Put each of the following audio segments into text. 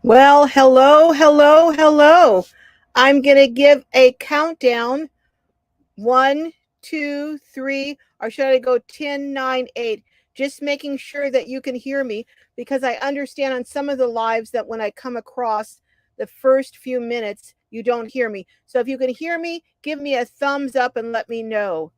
Well, hello, hello, hello. I'm going to give a countdown. One, two, three, or should I go 10, 9, 8? Just making sure that you can hear me because I understand on some of the lives that when I come across the first few minutes, you don't hear me. So if you can hear me, give me a thumbs up and let me know.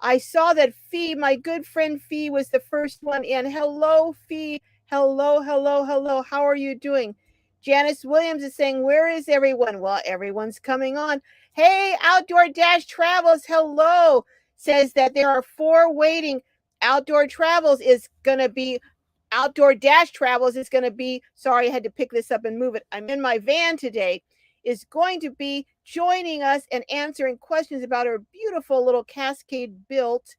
I saw that Fee, my good friend Fee, was the first one in. Hello, Fee. Hello, hello, hello. How are you doing? Janice Williams is saying, where is everyone? Well, everyone's coming on. Hey, Outdoor Travels, hello. Says that there are 4 waiting. Outdoor Travels is going to be Outdoor Travels is going to be, sorry, I had to pick this up and move it. I'm in my van today, is going to be joining us and answering questions about our beautiful little Cascade built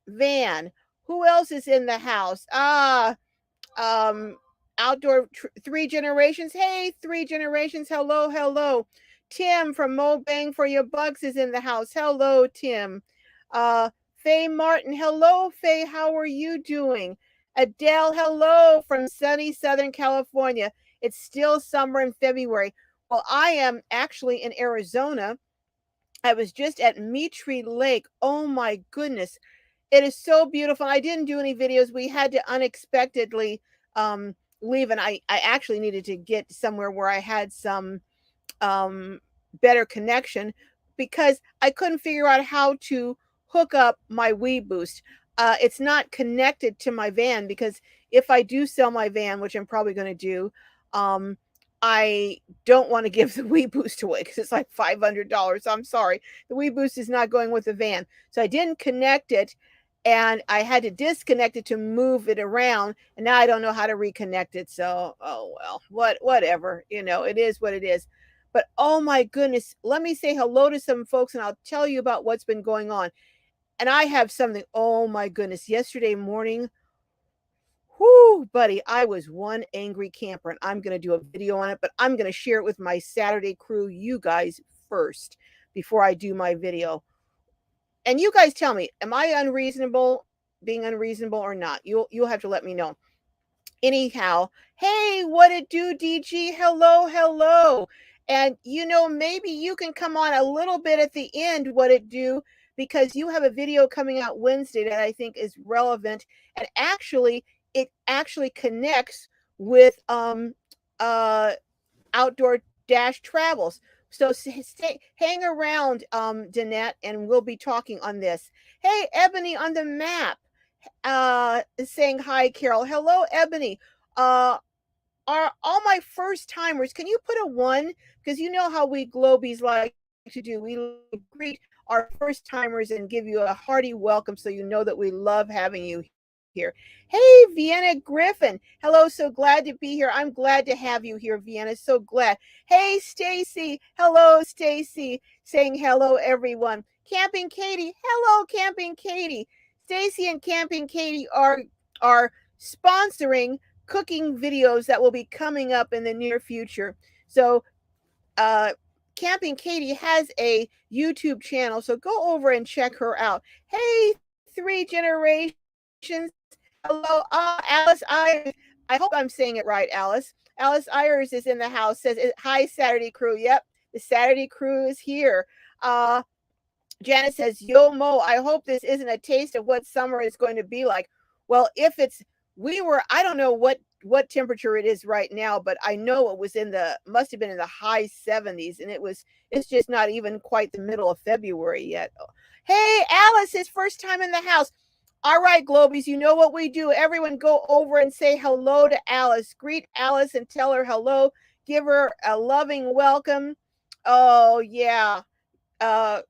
van. Who else is in the house? Um, Three Generations. Hey, Three Generations. Hello, hello. Tim from Mo Bang for Your Bucks is in the house. Hello, Tim. Faye Martin. Hello, Faye. How are you doing? Adele, hello from sunny Southern California. It's still summer in February. Well, I am actually in Arizona. I was just at Metree Lake. Oh my goodness. It is so beautiful. I didn't do any videos. We had to unexpectedly leave, and I actually needed to get somewhere where I had some better connection because I couldn't figure out how to hook up my Wii Boost. It's not connected to my van because if I do sell my van, which I'm probably going to do, um, I don't want to give the Wii Boost away because it's like $500. I'm sorry. The Wii Boost is not going with the van. So I didn't connect it and I had to disconnect it to move it around. And now I don't know how to reconnect it. So, oh well, whatever, it is what it is. But oh my goodness, let me say hello to some folks and I'll tell you about what's been going on. And I have something, oh my goodness, yesterday morning, whoo, buddy, I was one angry camper and I'm going to do a video on it, but I'm going to share it with my Saturday crew, you guys first, before I do my video. And you guys tell me, am I being unreasonable or not? You'll have to let me know. Anyhow, hey, what it do, DG? Hello, hello. And maybe you can come on a little bit at the end, what it do, because you have a video coming out Wednesday that I think is relevant. And actually, it actually connects with Outdoor Dash Travels. So hang around, Danette, and we'll be talking on this. Hey, Ebony on the map saying hi, Carol. Hello, Ebony. Uh, are all my first timers? Can you put a 1? Because you know how we Globies like to do. We greet our first timers and give you a hearty welcome so you know that we love having you here. Hey, Vienna Griffin. Hello, so glad to be here. I'm glad to have you here, Vienna. So glad. Hey, Stacy. Hello, Stacy. Saying hello, everyone. Camping Katie. Hello, Camping Katie. Stacy and Camping Katie are sponsoring cooking videos that will be coming up in the near future. So, uh, Camping Katie has a YouTube channel, so go over and check her out. Hey, Three Generations. Hello, Alice Ayers. I hope I'm saying it right, Alice. Alice Ayers is in the house. Says, "Hi, Saturday crew." Yep, the Saturday crew is here. Janet says, "Yo Mo, I hope this isn't a taste of what summer is going to be like." Well, if it's I don't know what temperature it is right now, but I know it was must have been in the high 70s, and it's just not even quite the middle of February yet. Hey, Alice, his first time in the house. All right, Globies, you know what we do. Everyone go over and say hello to Alice. Greet Alice and tell her hello. Give her a loving welcome. Oh, yeah. Uh,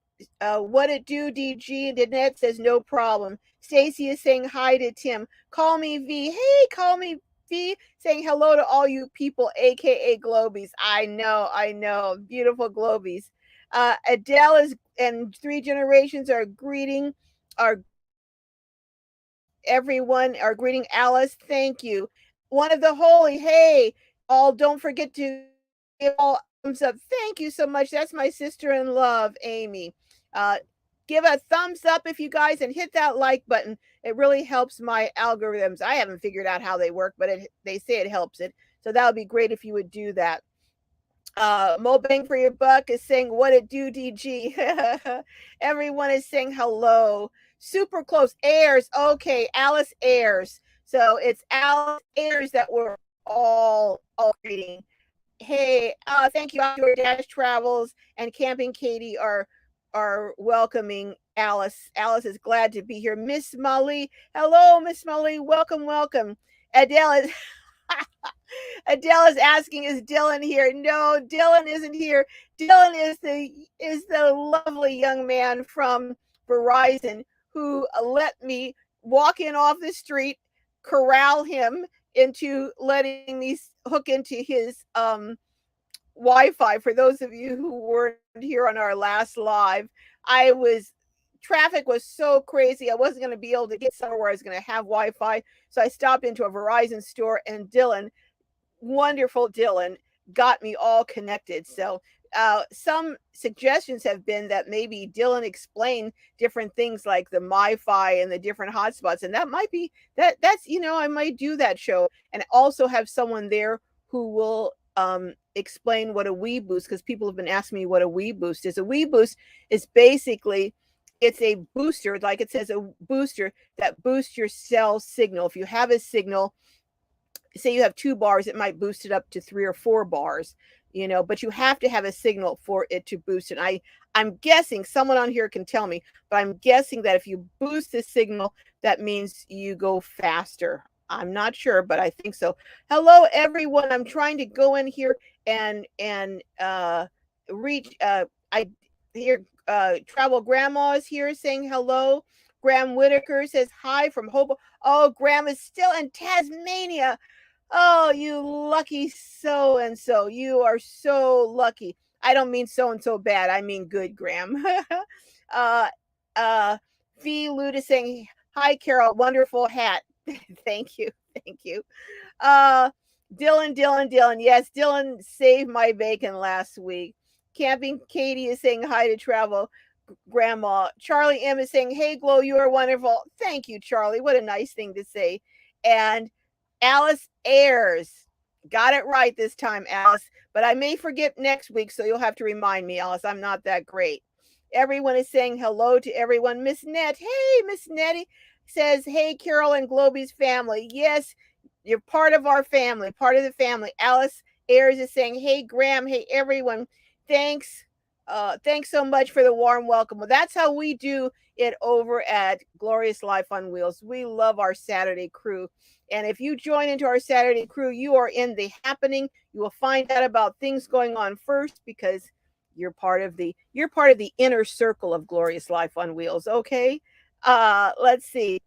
what it do, DG? Danette says no problem. Stacy is saying hi to Tim. Call me V. Hey, call me V. Saying hello to all you people, aka Globies. I know. Beautiful Globies. Adele is and Three Generations are everyone are greeting Alice. Thank you. One of the holy. Hey, all don't forget to give all thumbs up. Thank you so much. That's my sister in love, Amy. Uh, give a thumbs up if you guys and hit that like button. It really helps my algorithms. I haven't figured out how they work, but they say it helps it. So that would be great if you would do that. Mo Bang for your buck is saying, what it do, DG? Everyone is saying hello. Super close. Ayers. Okay, Alice Ayers. So it's Alice Ayers that we're all greeting. Hey, thank you, Outdoor Dash Travels and Camping Katie are welcoming Alice. Alice is glad to be here. Miss Molly. Hello, Miss Molly. Welcome, welcome. Adele is Adele is asking, is Dylan here? No, Dylan isn't here. Dylan is the lovely young man from Verizon who let me walk in off the street, corral him into letting me hook into his Wi-Fi. For those of you who weren't here on our last live, traffic was so crazy. I wasn't going to be able to get somewhere where I was going to have Wi-Fi. So I stopped into a Verizon store, and Dylan, wonderful Dylan, got me all connected. So some suggestions have been that maybe Dylan explain different things like the MiFi and the different hotspots, and that might be that's I might do that show and also have someone there who will explain what a Wii Boost, because people have been asking me what a Wii Boost is. A Wii Boost is basically, it's a booster, like it says, a booster that boosts your cell signal. If you have a signal, say you have 2 bars, it might boost it up to 3 or 4 bars, but you have to have a signal for it to boost it. I'm guessing, someone on here can tell me, but I'm guessing that if you boost the signal, that means you go faster. I'm not sure, but I think so. Hello, everyone. I'm trying to go in here and reach. I hear Travel Grandma is here saying hello. Graham Whitaker says hi from Hobo. Oh, Graham is still in Tasmania. Oh, you lucky so and so. You are so lucky. I don't mean so and so bad. I mean good, Graham. uh, Fee Luda saying, hi, Carol. Wonderful hat. Thank you. Thank you. Dylan. Yes, Dylan saved my bacon last week. Camping Katie is saying hi to Travel Grandma. Charlie M is saying, hey, Glow, you are wonderful. Thank you, Charlie. What a nice thing to say. And Alice Ayers. Got it right this time, Alice. But I may forget next week, so you'll have to remind me, Alice. I'm not that great. Everyone is saying hello to everyone. Miss Net. Hey, Miss Nettie says, hey, Carol and Glowbies family. Yes, you're part of our family, part of the family. Alice Ayers is saying, hey, Graham. Hey, everyone. Thanks. Thanks so much for the warm welcome. Well, that's how we do it over at Glorious Life on Wheels. We love our Saturday crew. And if you join into our Saturday crew, you are in the happening. You will find out about things going on first because you're part of the inner circle of Glorious Life on Wheels. Okay. Let's see.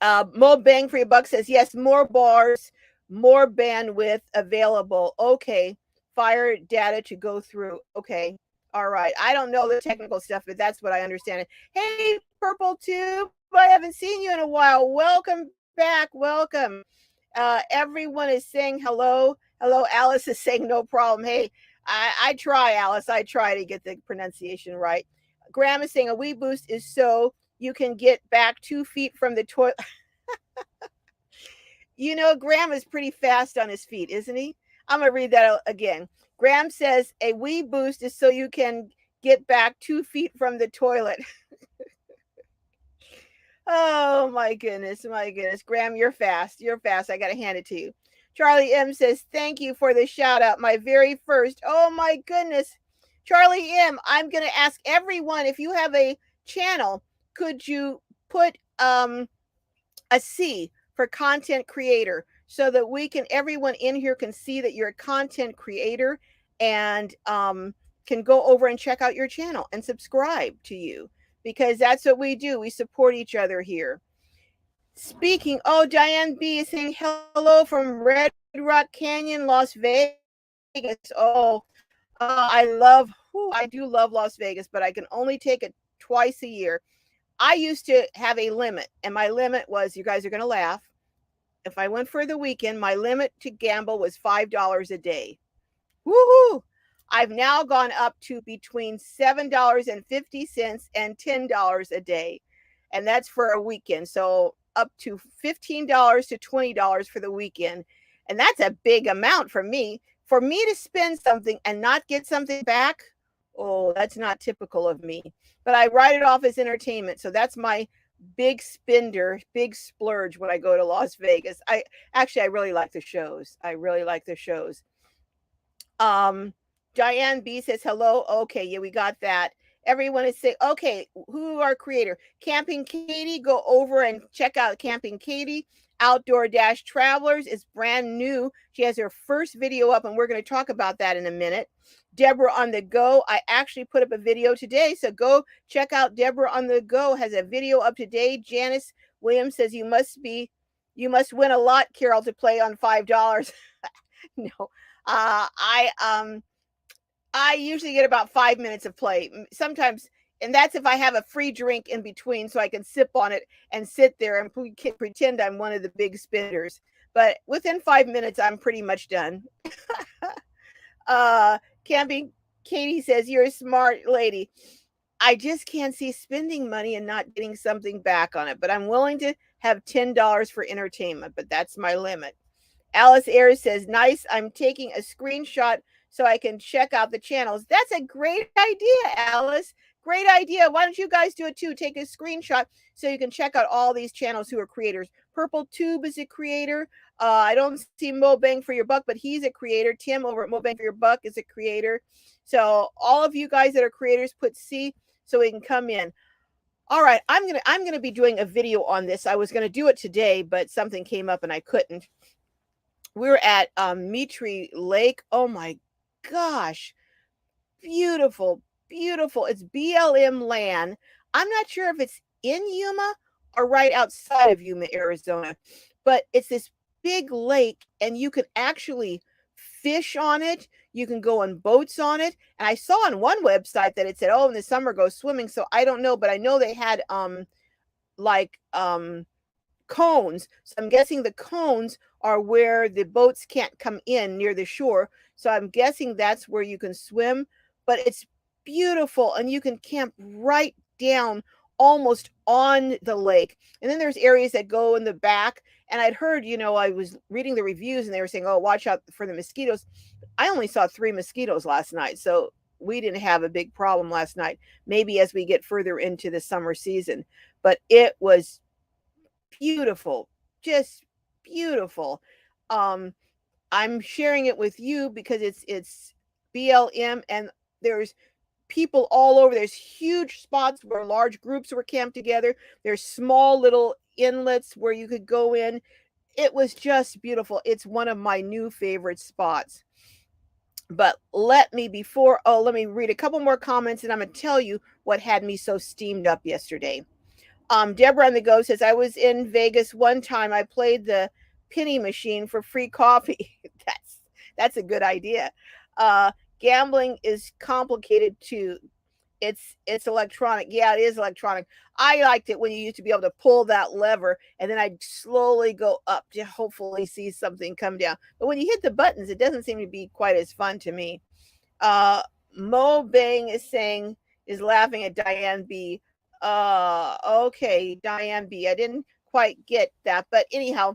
Mo Bang for your buck says, yes, more bars, more bandwidth available. Okay. Fire data to go through. Okay. All right. I don't know the technical stuff, but that's what I understand. Hey, Purple Tube. I haven't seen you in a while. Welcome back. Welcome. Everyone is saying hello. Hello. Alice is saying no problem. Hey, I try, Alice. I try to get the pronunciation right. Graham is saying a Wii Boost is so you can get back 2 feet from the toilet. Graham is pretty fast on his feet, isn't he? I'm going to read that again. Graham says a Wii Boost is so you can get back 2 feet from the toilet. Oh, my goodness. Graham, you're fast. I got to hand it to you. Charlie M says, thank you for the shout out. My very first. Oh, my goodness. Charlie M, I'm going to ask everyone, if you have a channel, could you put a C for content creator so that everyone in here can see that you're a content creator and can go over and check out your channel and subscribe to you, because that's what we do. We support each other here. Speaking, Diane B is saying hello from Red Rock Canyon, Las Vegas. I do love Las Vegas, but I can only take it twice a year. I used to have a limit, and my limit was, you guys are going to laugh, if I went for the weekend, my limit to gamble was $5 a day. Woohoo! I've now gone up to between $7.50 and $10 a day, and that's for a weekend. So up to $15 to $20 for the weekend. And that's a big amount for me. For me to spend something and not get something back, oh, that's not typical of me. But I write it off as entertainment. So that's my big spender, big splurge when I go to Las Vegas. I really like the shows. I really like the shows. Um, Diane B says hello. Okay, yeah, we got that. Everyone is saying, okay, who our creator? Camping Katie, go over and check out Camping Katie. Outdoor-Travelers is brand new. She has her first video up, and we're going to talk about that in a minute. Deborah on the Go, I actually put up a video today, so go check out Deborah on the Go. Has a video up today. Janice Williams says you must win a lot, Carol, to play on $5. No, I usually get about 5 minutes of play. Sometimes, and that's if I have a free drink in between, so I can sip on it and sit there and pretend I'm one of the big spenders. But within 5 minutes, I'm pretty much done. Camping Katie says you're a smart lady. I just can't see spending money and not getting something back on it. But I'm willing to have $10 for entertainment, but that's my limit. Alice Ayers says, nice. I'm taking a screenshot so I can check out the channels. That's a great idea, Alice. Great idea. Why don't you guys do it too? Take a screenshot so you can check out all these channels who are creators. Purple Tube is a creator. I don't see Mo Bang for Your Buck, but he's a creator. Tim over at Mo Bang for Your Buck is a creator. So all of you guys that are creators, put C so we can come in. All right, I'm gonna be doing a video on this. I was gonna do it today, but something came up and I couldn't. We're at Mitri Lake. Oh my gosh. Beautiful, beautiful. It's BLM land. I'm not sure if it's in Yuma or right outside of Yuma, Arizona, but it's this big lake and you can actually fish on it. You can go on boats on it. And I saw on one website that it said, oh, in the summer go swimming. So I don't know, but I know they had cones. So I'm guessing the cones are where the boats can't come in near the shore. So I'm guessing that's where you can swim, but it's beautiful and you can camp right down almost on the lake. And then there's areas that go in the back. And I'd heard, I was reading the reviews and they were saying, oh, watch out for the mosquitoes. I only saw 3 mosquitoes last night. So we didn't have a big problem last night, maybe as we get further into the summer season. But it was beautiful, just beautiful. I'm sharing it with you because it's BLM and there's people all over. There's huge spots where large groups were camped together. There's small little inlets where you could go in. It was just beautiful. It's one of my new favorite spots. But let me read a couple more comments and I'm going to tell you what had me so steamed up yesterday. Deborah on the Go says, I was in Vegas one time. I played the penny machine for free coffee. That's a good idea. Gambling is complicated too. It's electronic. Yeah, it is electronic. I liked it when you used to be able to pull that lever and then I'd slowly go up to hopefully see something come down. But when you hit the buttons, it doesn't seem to be quite as fun to me. Mo Bang is laughing at Diane B. Okay, Diane B. I didn't quite get that, but anyhow,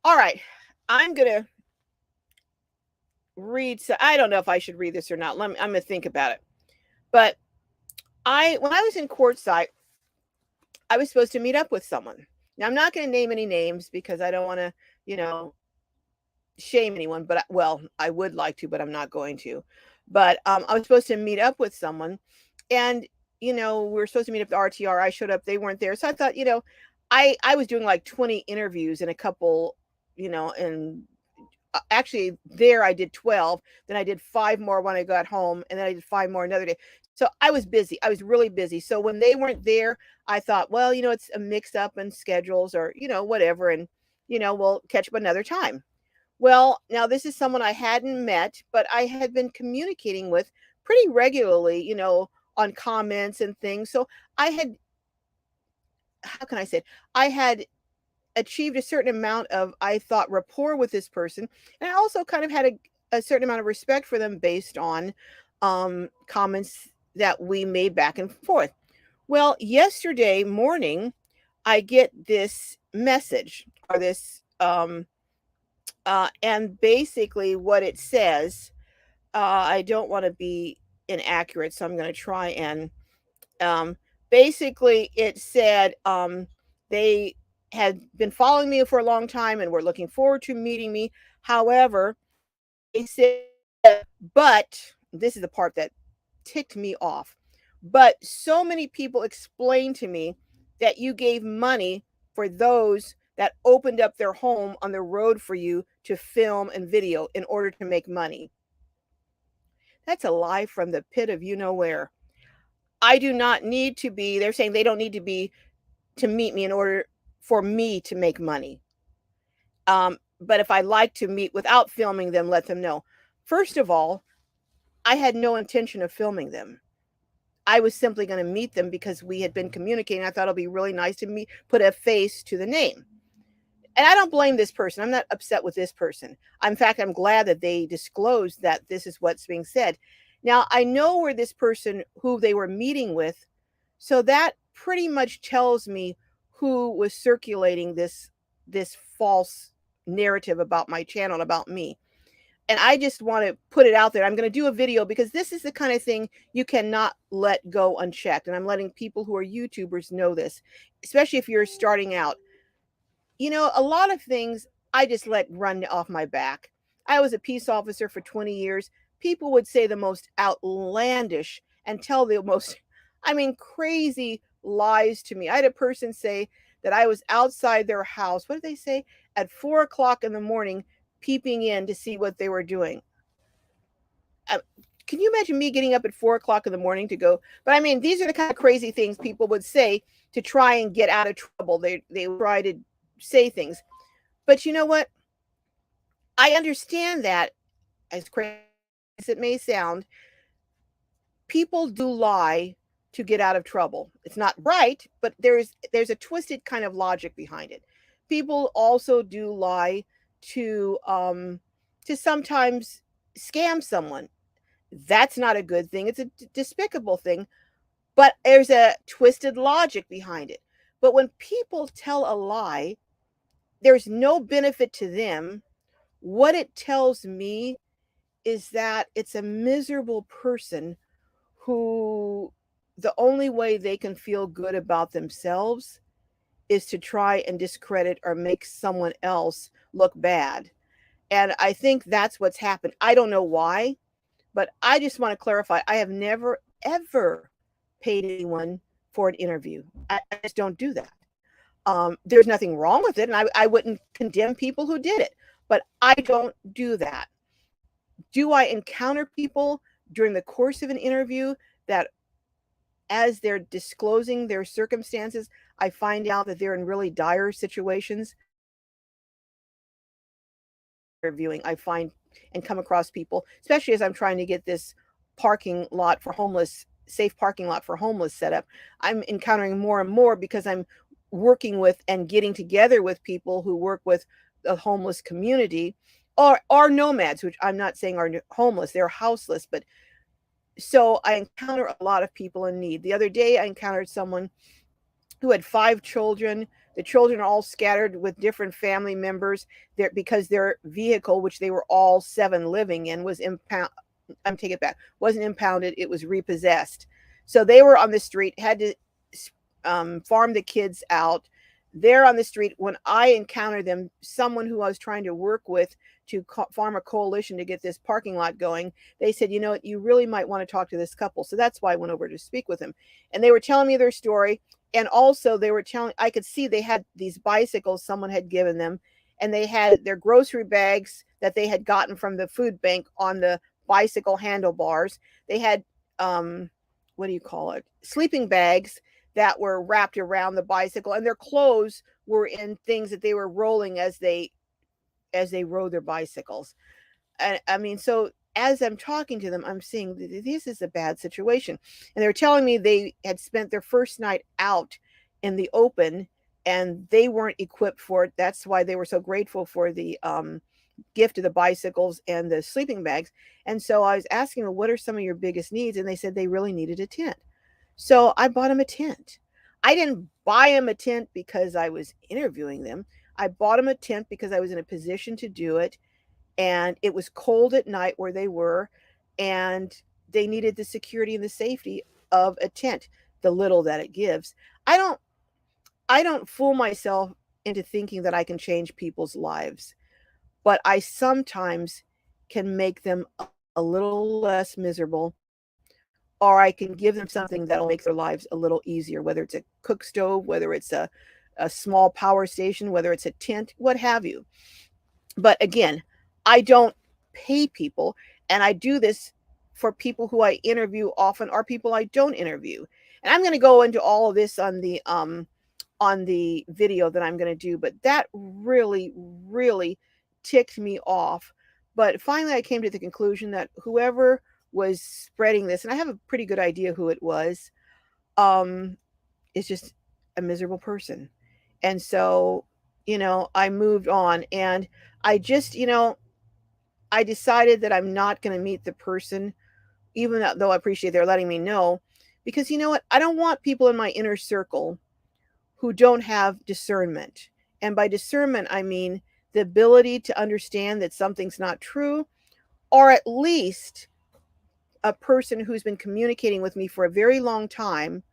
all right. I'm gonna read. So I don't know if I should read this or not. I'm gonna think about it. But when I was in Quartzsite, I was supposed to meet up with someone. Now I'm not going to name any names because I don't want to, shame anyone. But I would like to, but I'm not going to. But I was supposed to meet up with someone, and we were supposed to meet up at the RTR. I showed up; they weren't there. So I thought, I was doing like 20 interviews in a couple, and actually there I did 12. Then I did 5 more when I got home, and then I did 5 more another day. So I was busy. I was really busy. So when they weren't there, I thought, well, it's a mix up in schedules or, whatever. And, we'll catch up another time. Well, now this is someone I hadn't met, but I had been communicating with pretty regularly, on comments and things. So I had, how can I say it? I had achieved a certain amount of, I thought, rapport with this person. And I also kind of had a certain amount of respect for them based on comments that we made back and forth. Well, yesterday morning, I get this message or this And basically what it says, I don't want to be inaccurate, so I'm going to try and um, basically it said they had been following me for a long time and were looking forward to meeting me. However, they said, but this is the part that ticked me off. But so many people explained to me that you gave money for those that opened up their home on the road for you to film and video in order to make money. That's a lie from the pit of you know where. I do not need to be, they're saying they don't need to be to meet me in order for me to make money. But if I like to meet without filming them, let them know. First of all, I had no intention of filming them. I was simply going to meet them because we had been communicating. I thought it'll be really nice to meet, put a face to the name. And I don't blame this person. I'm not upset with this person. In fact, I'm glad that they disclosed that this is what's being said. Now, I know where this person who they were meeting with, so that pretty much tells me who was circulating this false narrative about my channel and about me. And I just want to put it out there. I'm going to do a video because this is the kind of thing you cannot let go unchecked. And I'm letting people who are YouTubers know this, especially if you're starting out. You know, a lot of things I just let run off my back. I was a peace officer for 20 years. People would say the most outlandish and tell the most, I mean, crazy lies to me. I had a person say that I was outside their house. What did they say? At 4 o'clock in the morning, peeping in to see what they were doing. Uh, can you imagine me getting up at 4 o'clock in the morning to go? But I mean, these are the kind of crazy things people would say to try and get out of trouble. They try to say things. But you know what? I understand that, as crazy as it may sound, people do lie to get out of trouble. It's not right, but there's a twisted kind of logic behind it. People also do lie to sometimes scam someone. That's not a good thing. It's a despicable thing, but there's a twisted logic behind it. But when people tell a lie, there's no benefit to them. What it tells me is that it's a miserable person who the only way they can feel good about themselves is to try and discredit or make someone else look bad. And I think that's what's happened. I don't know why, but I just want to clarify I have never, ever paid anyone for an interview. I just don't do that. There's nothing wrong with it, and I wouldn't condemn people who did it, but I don't do that. Do I encounter people during the course of an interview that, as they're disclosing their circumstances, I find out that they're in really dire situations? Interviewing, I find and come across people, especially as I'm trying to get this parking lot for homeless, safe parking lot for homeless set up. I'm encountering more and more because I'm working with and getting together with people who work with the homeless community or are nomads, which I'm not saying are homeless, they're houseless, but so I encounter a lot of people in need. The other day I encountered someone who had 5 children. The children are all scattered with different family members there because their vehicle, which they were all 7 living in, was impound. I'm taking it back. Wasn't impounded. It was repossessed. So they were on the street, had to farm the kids out. They're on the street. When I encountered them, someone who I was trying to work with to form a coalition to get this parking lot going, they said, you know, you really might want to talk to this couple. So that's why I went over to speak with them. And they were telling me their story. And also they were telling, I could see they had these bicycles someone had given them, and they had their grocery bags that they had gotten from the food bank on the bicycle handlebars. They had, what do you call it? Sleeping bags that were wrapped around the bicycle, and their clothes were in things that they were rolling as they rode their bicycles. And I mean, so as I'm talking to them, I'm seeing this is a bad situation. And they were telling me they had spent their first night out in the open and they weren't equipped for it. That's why they were so grateful for the gift of the bicycles and the sleeping bags. And so I was asking them, what are some of your biggest needs? And they said they really needed a tent. So I bought them a tent. I didn't buy them a tent because I was interviewing them. I bought them a tent because I was in a position to do it, and it was cold at night where they were, and they needed the security and the safety of a tent, the little that it gives. I don't I don't fool myself into thinking that I can change people's lives, but I sometimes can make them a little less miserable, or I can give them something that'll make their lives a little easier, whether it's a cook stove, whether it's a small power station, whether it's a tent, what have you. But again, I don't pay people, and I do this for people who I interview often or people I don't interview. And I'm going to go into all of this on the video that I'm going to do, but that really really ticked me off. But finally I came to the conclusion that whoever was spreading this, and I have a pretty good idea who it was, um is just a miserable person. And so, I moved on, and I just, I decided that I'm not going to meet the person, even though I appreciate they're letting me know, because you know what? I don't want people in my inner circle who don't have discernment. And by discernment, I mean the ability to understand that something's not true, or at least a person who's been communicating with me for a very long time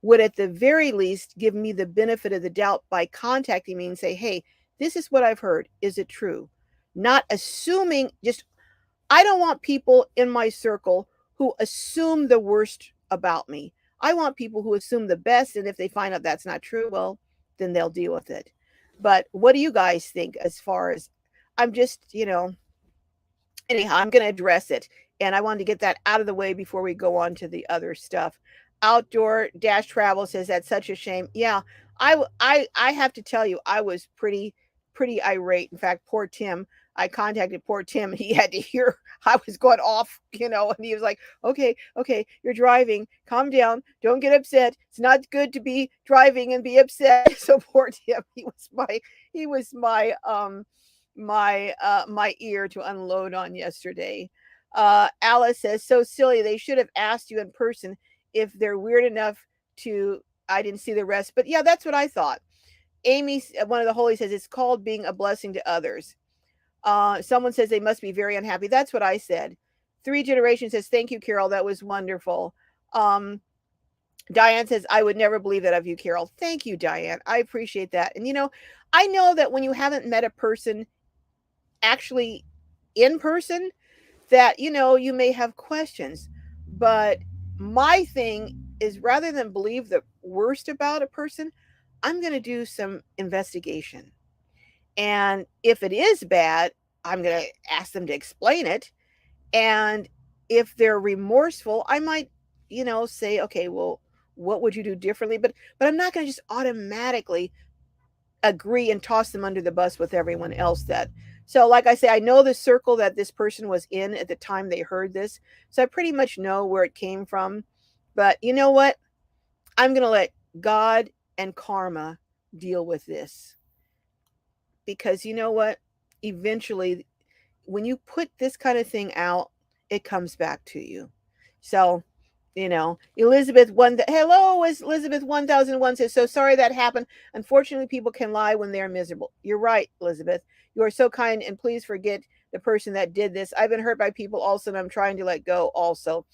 would at the very least give me the benefit of the doubt by contacting me and say, hey, this is what I've heard. Is it true? Not assuming, just, I don't want people in my circle who assume the worst about me. I want people who assume the best. And if they find out that's not true, well, then they'll deal with it. But what do you guys think as far as, I'm just, anyhow, I'm going to address it. And I wanted to get that out of the way before we go on to the other stuff. Outdoor-Travel says that's such a shame. Yeah, I have to tell you, I was pretty irate. In fact, poor Tim. I contacted poor Tim. He had to hear I was going off, and he was like, "Okay, okay, you're driving. Calm down. Don't get upset. It's not good to be driving and be upset." So poor Tim. He was my ear to unload on yesterday. Alice says, so silly. They should have asked you in person if they're weird enough to. I didn't see the rest, but yeah, that's what I thought. Amy, one of the holies, says it's called being a blessing to others. Someone says they must be very unhappy. That's what I said. Three Generations says, thank you, Carol. That was wonderful. Diane says, I would never believe that of you, Carol. Thank you, Diane. I appreciate that. And I know that when you haven't met a person actually in person, that you may have questions, but my thing is, rather than believe the worst about a person, I'm going to do some investigation, and if it is bad, I'm going to ask them to explain it. And if they're remorseful, I might say, okay, well, what would you do differently? But I'm not going to just automatically agree and toss them under the bus with everyone else. That So like I say, I know the circle that this person was in at the time they heard this, so I pretty much know where it came from. But you know what? I'm going to let God and karma deal with this, because you know what? Eventually, when you put this kind of thing out, it comes back to you. So, Elizabeth hello, Elizabeth 1001 says, so sorry that happened. Unfortunately, people can lie when they're miserable. You're right, Elizabeth. You are so kind, and please forget the person that did this. I've been hurt by people also, and I'm trying to let go also.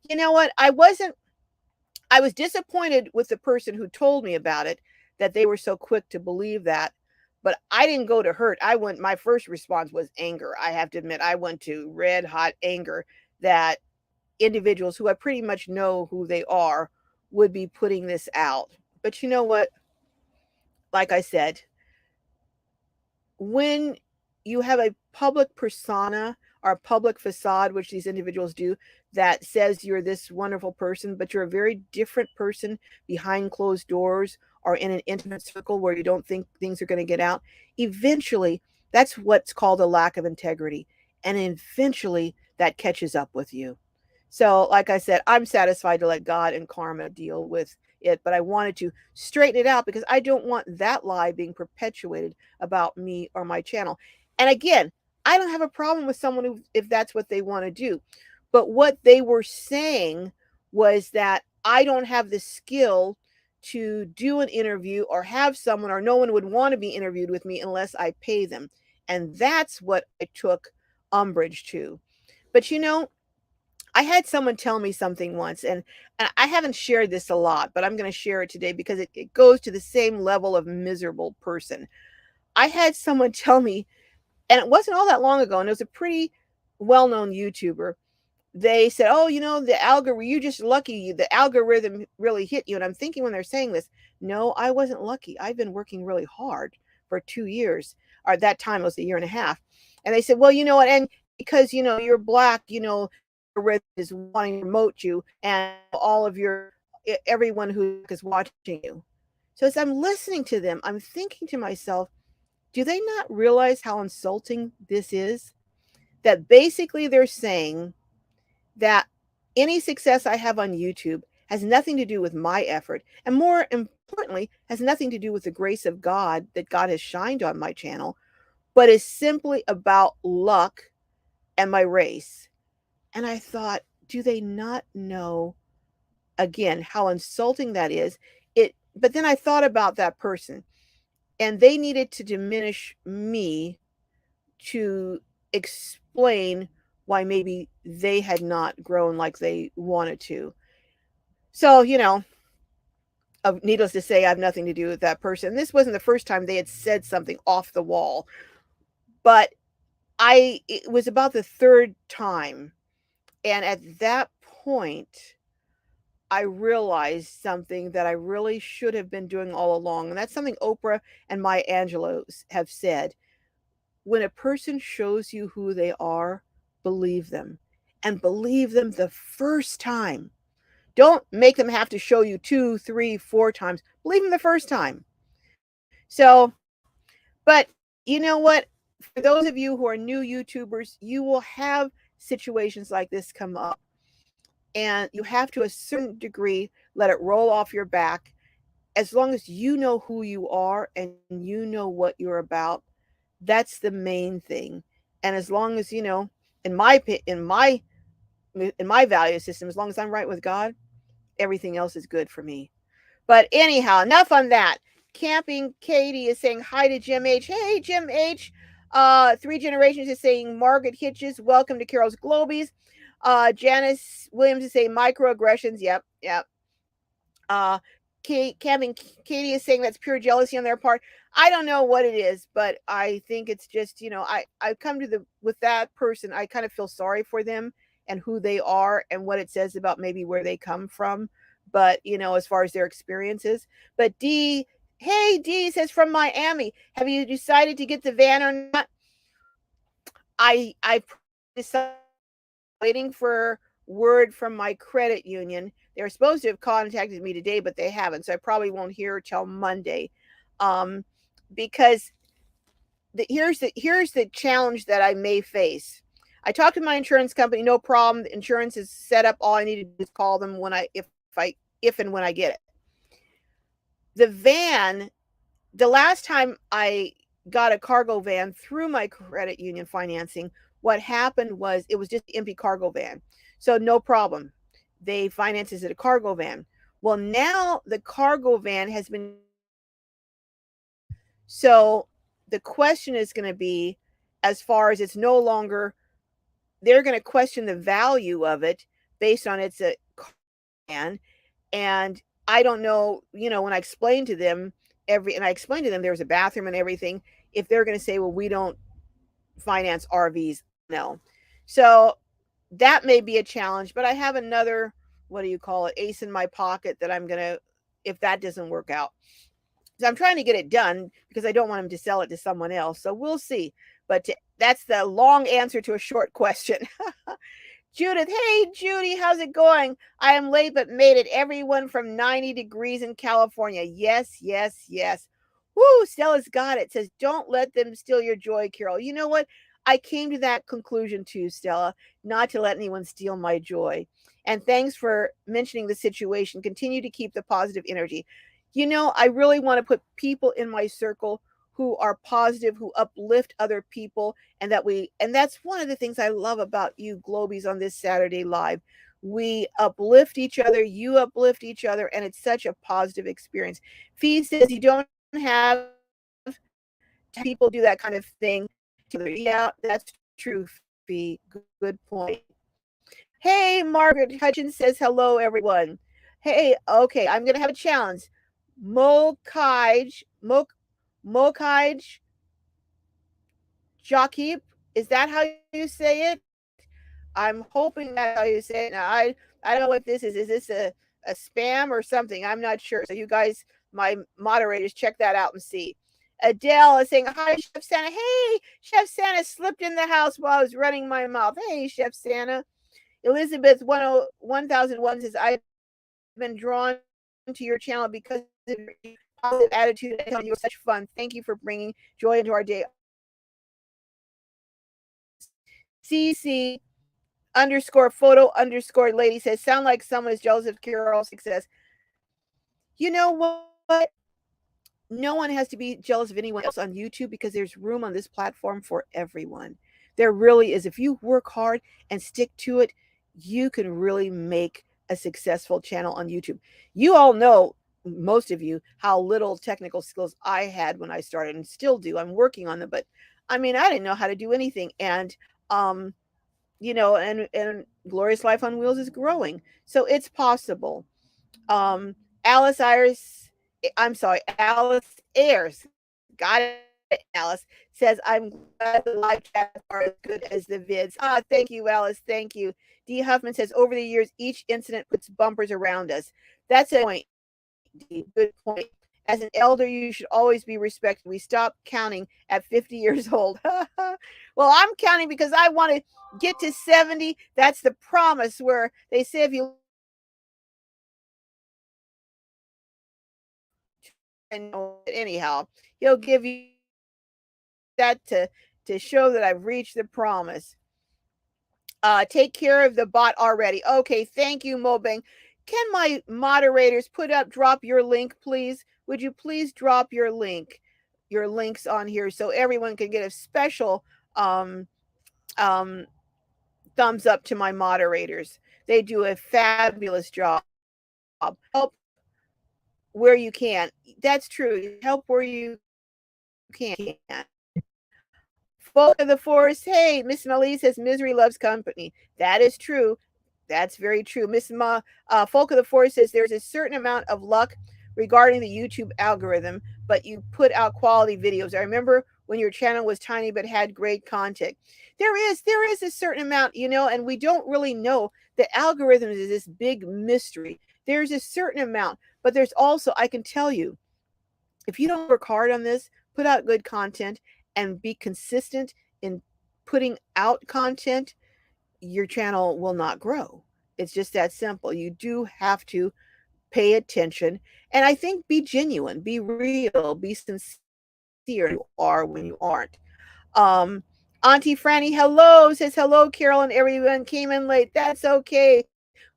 You know what? I was disappointed with the person who told me about it, that they were so quick to believe that. But I didn't go to hurt. My first response was anger. I have to admit, I went to red hot anger that individuals who I pretty much know who they are would be putting this out. But you know what? Like I said, when you have a public persona or a public facade, which these individuals do, that says you're this wonderful person, but you're a very different person behind closed doors or in an intimate circle where you don't think things are going to get out, eventually that's what's called a lack of integrity. And eventually that catches up with you. So, like I said, I'm satisfied to let God and karma deal with it, but I wanted to straighten it out because I don't want that lie being perpetuated about me or my channel. And again, I don't have a problem with someone who, if that's what they want to do. But what they were saying was that I don't have the skill to do an interview or have someone, or no one would want to be interviewed with me unless I pay them. And that's what I took umbrage to. But I had someone tell me something once, and I haven't shared this a lot, but I'm going to share it today because it goes to the same level of miserable person. I had someone tell me, and it wasn't all that long ago, and it was a pretty well known YouTuber. They said, "Oh, the algorithm, you just lucky. The algorithm really hit you." And I'm thinking when they're saying this, no, I wasn't lucky. I've been working really hard for 2 years, or at that time it was a year and a half. And they said, "Well, you know what? And because you're black, the algorithm is wanting to promote you, and all of everyone who is watching you." So as I'm listening to them, I'm thinking to myself, do they not realize how insulting this is? That basically they're saying that any success I have on YouTube has nothing to do with my effort, and more importantly, has nothing to do with the grace of God that God has shined on my channel, but is simply about luck and my race. And I thought, do they not know, again, how insulting that is? But then I thought about that person, and they needed to diminish me to explain why maybe they had not grown like they wanted to. So, needless to say, I have nothing to do with that person. This wasn't the first time they had said something off the wall, but it was about the third time. And at that point, I realized something that I really should have been doing all along. And that's something Oprah and Maya Angelou have said. When a person shows you who they are, believe them, and believe them the first time. Don't make them have to show you 2, 3, 4 times. Believe them the first time. So, but you know what? For those of you who are new YouTubers, you will have situations like this come up. And you have to a certain degree let it roll off your back. As long as you know who you are and you know what you're about, that's the main thing. And as long as in my value system, as long as I'm right with God, everything else is good for me. But anyhow, enough on that. Camping Katie is saying hi to Jim H. Hey, Jim H. Three Generations is saying Margaret Hitches, welcome to Carol's Globies. Janice Williams is saying microaggressions. Yep, yep. Camping Katie is saying that's pure jealousy on their part. I don't know what it is, but I think it's just, I've come to with that person, I kind of feel sorry for them and who they are and what it says about maybe where they come from. But, as far as their experiences. But hey, D says from Miami, have you decided to get the van or not? I decided, waiting for word from my credit union. They were supposed to have contacted me today, but they haven't. So I probably won't hear till Monday. Because here's the challenge that I may face. I talked to my insurance company, no problem. The insurance is set up. All I need to do is call them if and when I get it. The van, the last time I got a cargo van through my credit union financing, what happened was it was just an empty cargo van. So no problem. They finances it a cargo van. Well, now the cargo van has been. So the question is going to be, as far as it's no longer, they're going to question the value of it based on it's a van. And I don't know, when I explained to them and I explained to them there was a bathroom and everything, if they're going to say, well, we don't finance RVs. No. So that may be a challenge, but I have another, what do you call it, ace in my pocket that I'm going to, if that doesn't work out. So I'm trying to get it done because I don't want him to sell it to someone else. So we'll see. But that's the long answer to a short question. Judith, hey, Judy, how's it going? I am late but made it. Everyone from 90 degrees in California. Yes, yes, yes. Woo, Stella's got it. Says, don't let them steal your joy, Carol. You know what? I came to that conclusion too, Stella, not to let anyone steal my joy. And thanks for mentioning the situation. Continue to keep the positive energy. I really want to put people in my circle who are positive, who uplift other people, and that's one of the things I love about you Globies on this Saturday Live. We uplift each other, you uplift each other, and it's such a positive experience. Fee says you don't have people do that kind of thing to each other. Yeah, that's true, Fee. Good point. Hey, Margaret Hutchins says hello, everyone. Hey, okay, I'm gonna have a challenge. Mokaj, Mokaj Jakib, is that how you say it? I'm hoping that's how you say it. Now, I don't know what this is. Is this a spam or something? I'm not sure. So you guys, my moderators, check that out and see. Adele is saying, hi, Chef Santa. Hey, Chef Santa slipped in the house while I was running my mouth. Hey, Chef Santa. Elizabeth 1001 says, I've been drawn to your channel because of your positive attitude. I tell you, you're such fun. Thank you for bringing joy into our day. CC underscore photo underscore lady says, sound like someone is jealous of Carol's success. You know what? No one has to be jealous of anyone else on YouTube because there's room on this platform for everyone. There really is. If you work hard and stick to it, you can really make a successful channel on YouTube. You all know, most of you, how little technical skills I had when I started and still do. I'm working on them, but I mean, I didn't know how to do anything. And and Glorious Life on Wheels is growing. So it's possible. Um, Alice Ayers, I'm sorry, Alice Ayers, got it, Alice, says, I'm glad the live chats are as good as the vids. Thank you, Alice. Thank you. D. Huffman says, over the years, each incident puts bumpers around us. That's a point, D. Good point. As an elder, you should always be respected. We stop counting at 50 years old. Well, I'm counting because I want to get to 70. That's the promise where they say if you live to 70, anyhow, he'll give you that to show that I've reached the promise. Take care of the bot already. Okay, thank you, Mobang. Can my moderators drop your link, please? Would you please drop your links on here so everyone can get a special um, um, thumbs up to my moderators. They do a fabulous job. Help where you can. That's true. Help where you can. Folk of the Forest. Hey, Miss Melly says misery loves company. That is true. That's very true. Folk of the Forest says there's a certain amount of luck regarding the YouTube algorithm, but you put out quality videos. I remember when your channel was tiny but had great content. There is a certain amount, and we don't really know. The algorithm is this big mystery. There's a certain amount, but there's also, I can tell you, if you don't work hard on this, put out good content and be consistent in putting out content, your channel will not grow. It's just that simple. You do have to pay attention. And I think be genuine, be real, be sincere. You are when you aren't. Um, Auntie Franny, hello, says hello, Carol, and everyone came in late. That's okay.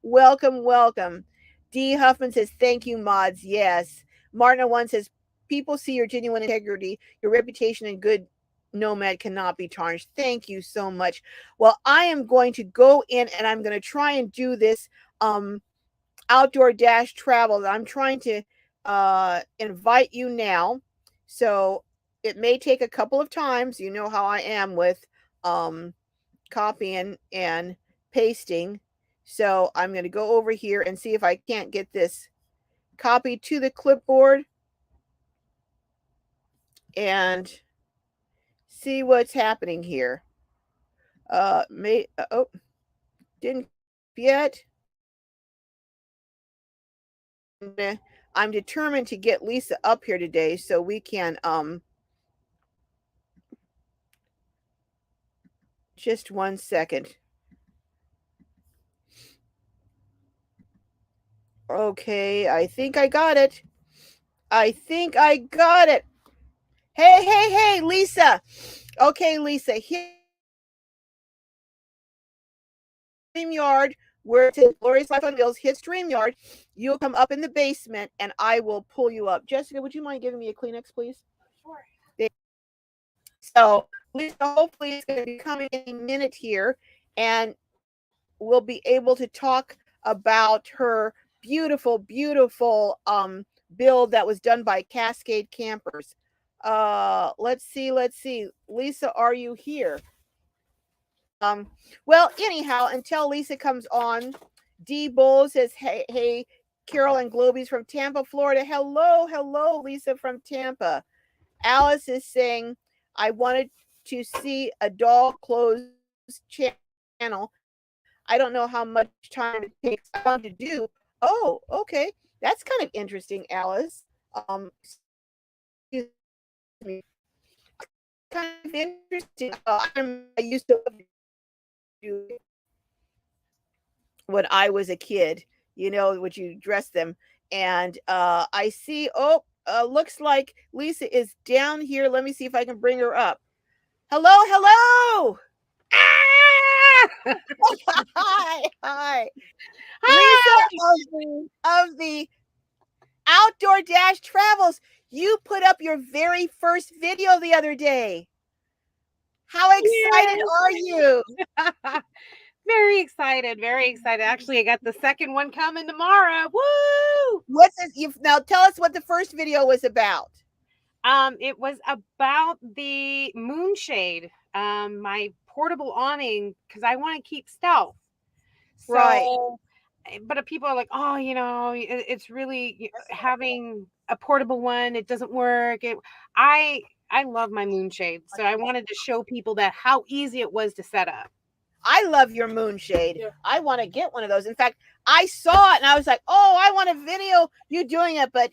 Welcome. D. Huffman says, thank you, mods. Yes. Martin1 says, people see your genuine integrity, your reputation, and good nomad cannot be tarnished. Thank you so much. Well, I am going to go in and I'm going to try and do this OutdoorTravels. I'm trying to invite you now. So it may take a couple of times. You know how I am with copying and pasting. So I'm going to go over here and see if I can't get this copied to the clipboard and see what's happening here. Didn't yet. I'm determined to get Lisa up here today so we can just 1 second. Okay, I think I got it. Hey, Lisa. Okay, Lisa, StreamYard, where it says Glorious Life on Wheels, hit StreamYard. You'll come up in the basement and I will pull you up. Jessica, would you mind giving me a Kleenex, please? Sure. So, Lisa, hopefully it's going to be coming any minute here. And will be able to talk about her beautiful, beautiful build that was done by Cascade Campers. Let's see, let's see. Lisa, are you here? Well, anyhow, until Lisa comes on, D Bull says, hey, hey, Carol and Glowbies from Tampa, Florida. Hello, hello, Lisa from Tampa. Alice is saying, I wanted to see a doll clothes channel. I don't know how much time it takes. I want to do. Oh, okay. That's kind of interesting, Alice. Excuse me. Kind of interesting. I used to do when I was a kid, would you dress them? And I see, looks like Lisa is down here. Let me see if I can bring her up. Hello, hello. Ah! Hi, hi. Lisa Hi! of the OutdoorDashTravels. You put up your very first video the other day. How excited are you? Very excited, very excited. Actually, I got the second one coming tomorrow. Woo! What's this? Now tell us what the first video was about. It was about the moonshade, my portable awning, because I want to keep stealth. Right. So, but people are like, oh, it's really having a portable one. It doesn't work. I love my moonshade, so I wanted to show people that how easy it was to set up. I love your moonshade. Yeah. I want to get one of those. In fact, I saw it and I was like, oh, I want to video you doing it, but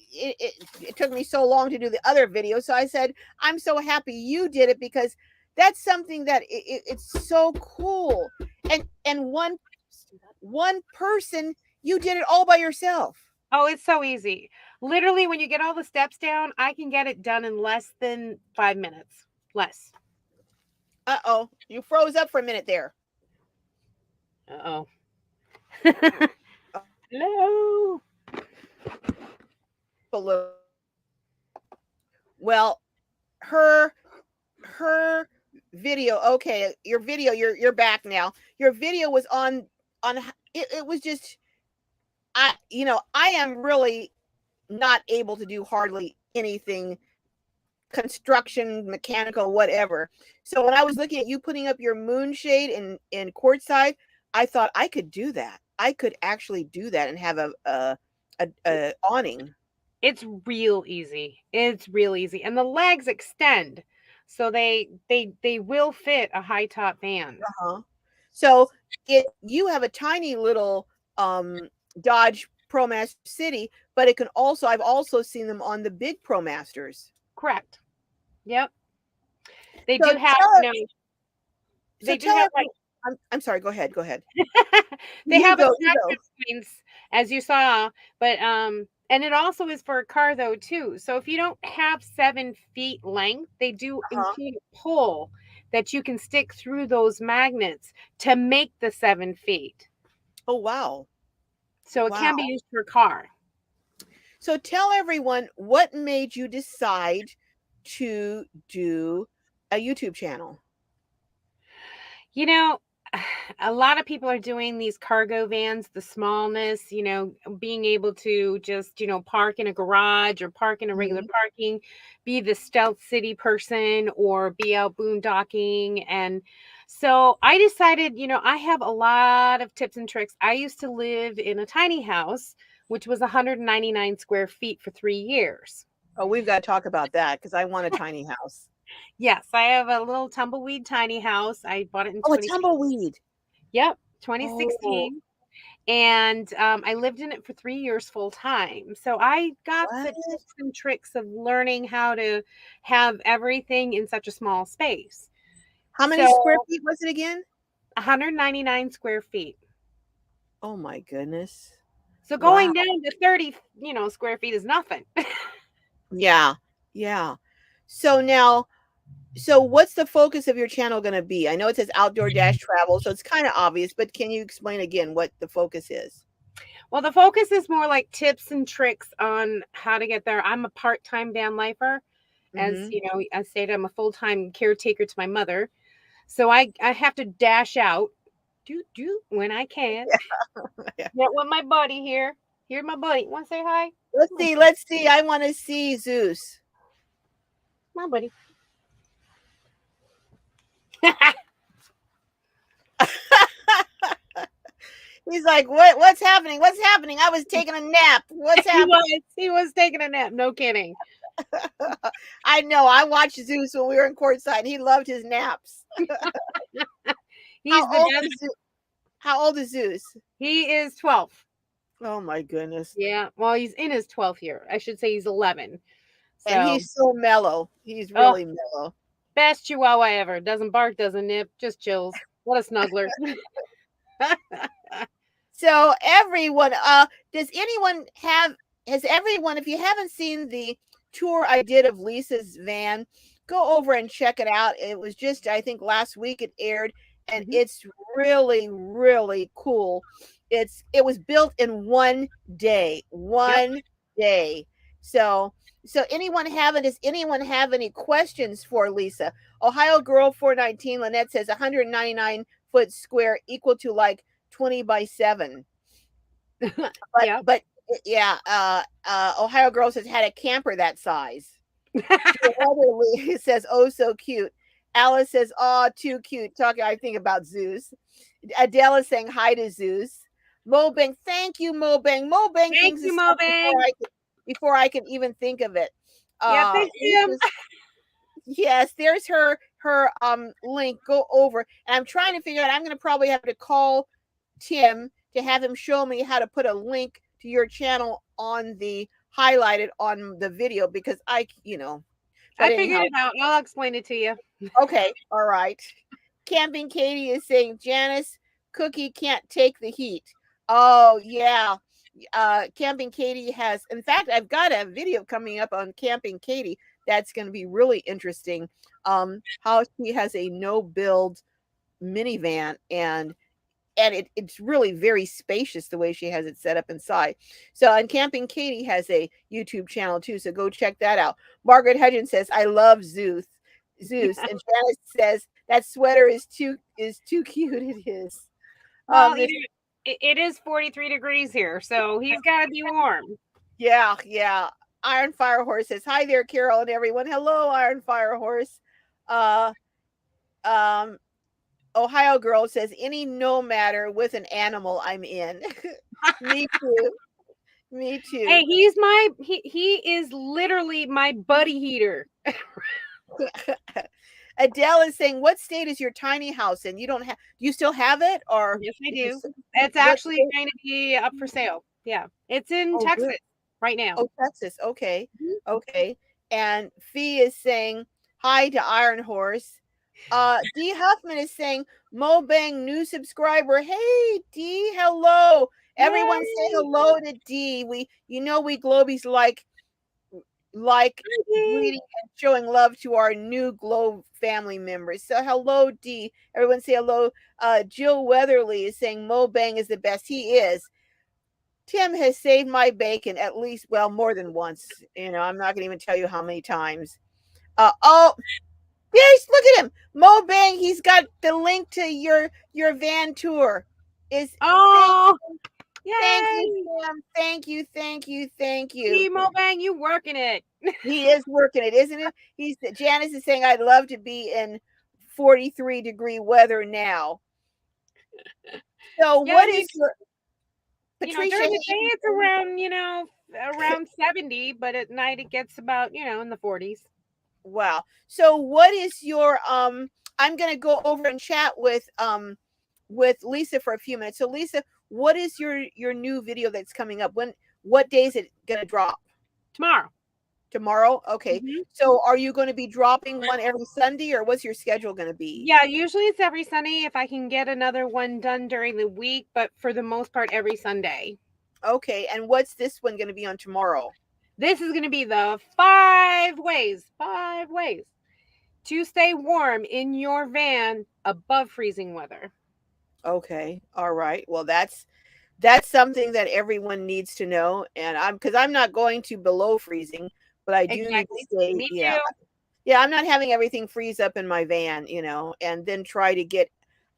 it took me so long to do the other video. So I said, I'm so happy you did it because that's something that it's so cool. And one person, you did it all by yourself. Oh, it's so easy. Literally, when you get all the steps down, I can get it done in less than 5 minutes. Less. Uh-oh. You froze up for a minute there. Uh-oh. Hello. Well, her video, okay, your video, you're back now. Your video was on it was just I am really not able to do hardly anything construction, mechanical, whatever. So when I was looking at you putting up your moonshade in Quartzsite, I thought I could do that. I could actually do that and have a awning. It's real easy. It's real easy. And the legs extend. So they will fit a high top van. Uh-huh. So you have a tiny little Dodge ProMaster City, but it can also I've also seen them on the big ProMasters. Correct. Yep. They So do have, they do have like I'm sorry, go ahead. they You have go, you go. attractive points, as you saw, but and it also is for a car though too. So if you don't have 7 feet length, they do include a pole that you can stick through those magnets to make the 7 feet. Oh wow. So it can be used for a car. So tell everyone what made you decide to do a YouTube channel. A lot of people are doing these cargo vans, the smallness, being able to just, park in a garage or park in a regular parking, be the stealth city person or be out boondocking. And so I decided, I have a lot of tips and tricks. I used to live in a tiny house, which was 199 square feet for 3 years. Oh, we've got to talk about that because I want a tiny house. Yes, I have a little tumbleweed tiny house. I bought it in a tumbleweed. Yep, 2016. And I lived in it for 3 years full time. So I got the tips and tricks of learning how to have everything in such a small space. How many square feet was it again? 199 square feet. Oh my goodness. So going down to 30, square feet is nothing. Yeah. So what's the focus of your channel going to be? I know it says Outdoor-Travel, so it's kind of obvious, but can you explain again what the focus is? Well, the focus is more like tips and tricks on how to get there. I'm a part-time van lifer. As you know, I stated, I'm a full-time caretaker to my mother. So I have to dash out do when I can. Yeah. Get with my buddy here. Here's my buddy. Want to say hi? Let's see. I want to see Zeus. My buddy. He's like, what's happening? What's happening? I was taking a nap. What's happening? He was taking a nap. No kidding. I know. I watched Zeus when we were in courtside. He loved his naps. He's How the old best. is Zeus? How old is Zeus? He is 12. Oh my goodness. Yeah. Well, he's in his 12th year. I should say he's 11. So, And he's so mellow. He's really mellow. Best chihuahua ever. Doesn't bark, doesn't nip, just chills. What a snuggler. So everyone, has everyone, if you haven't seen the tour I did of Lisa's van, go over and check it out. It was just, I think last week it aired, and it's really, really cool. It was built in one day. So does anyone have any questions for Lisa? Ohio Girl 419, Lynette says 199 foot square equal to like 20 by 7. But Ohio Girl says had a camper that size. It says, oh, so cute. Alice says, oh, too cute. Talking, I think about Zeus. Adele is saying hi to Zeus. Mobang, thank you, Mobang. Mobang thinks you, Mobang. Before I can even think of it. Yeah, thank you. Yes, there's her link. Go over, and I'm trying to figure out. I'm going to probably have to call Tim to have him show me how to put a link to your channel on the highlighted on the video, because I figured it out. I'll explain it to you. Okay, all right. Camping Katie is saying Janice Cookie can't take the heat. Oh yeah. Camping Katie has, in fact, I've got a video coming up on Camping Katie that's going to be really interesting. How she has a no build minivan, and it's really very spacious the way she has it set up inside. So, and Camping Katie has a YouTube channel too, so go check that out. Margaret Hudgens says, I love Zeus. And Janice says that sweater is too cute. It is. Well, it is 43 degrees here, so he's got to be warm. Yeah. Iron Fire Horse says, hi there, Carol and everyone. Hello, Iron Fire Horse. Ohio Girl says, any no matter with an animal, I'm in. Me too. Hey, he is literally my buddy heater. Adele is saying, what state is your tiny house in? Do you still have it? Or yes, I do. It's actually going to be up for sale. Yeah. It's in Texas right now. Oh, Texas. Okay. Okay. And Fee is saying hi to Iron Horse. D Huffman is saying, Mobang new subscriber. Hey D, hello. Everyone say hello to D. We Glowbies like greeting and showing love to our new Glow family members. So hello, D. Everyone say hello. Jill Weatherly is saying Mobang is the best. He is. Tim has saved my bacon at least, well, more than once. I'm not going to even tell you how many times. There's, look at him, Mobang. He's got the link to your van tour. Thank you, Sam. Thank you. See, Mobang, you working it. He is working it, isn't it? Janice is saying, I'd love to be in 43-degree weather now. So what is your Patricia? During the day it's around 70, but at night it gets about, in the 40s. Wow. So what is your I'm going to go over and chat with Lisa for a few minutes. So Lisa, what is your new video that's coming up? What day is it going to drop? Tomorrow? Okay. So are you going to be dropping one every Sunday, or what's your schedule going to be? Yeah, usually it's every Sunday if I can get another one done during the week, but for the most part every Sunday. Okay. And what's this one going to be on tomorrow? This is going to be the 5 ways to stay warm in your van above freezing weather. Okay. All right. Well, that's something that everyone needs to know. And because I'm not going to below freezing, but I do need to stay. Me too. Yeah. I'm not having everything freeze up in my van, and then try to get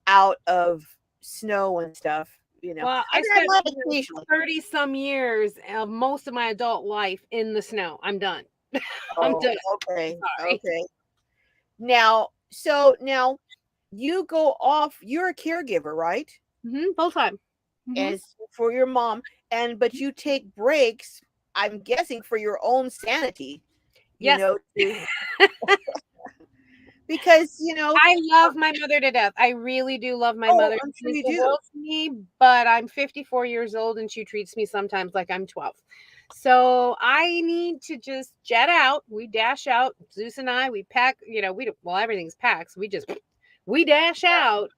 out of snow and stuff. Well, I I mean, I spent might occasionally. 30 some years of most of my adult life in the snow. I'm done. I'm Oh, done. okay, Sorry. okay. Now you go off. You're a caregiver, right? Full time. Hmm. And for your mom, but you take breaks. I'm guessing for your own sanity. Yes. To because I love my mother to death. I really do love my oh, mother. I'm She sure means you the do. world to me, but I'm 54 years old and she treats me sometimes like I'm 12. So I need to just jet out. We dash out. Zeus and I, we pack, we don't, well, everything's packed. So we dash out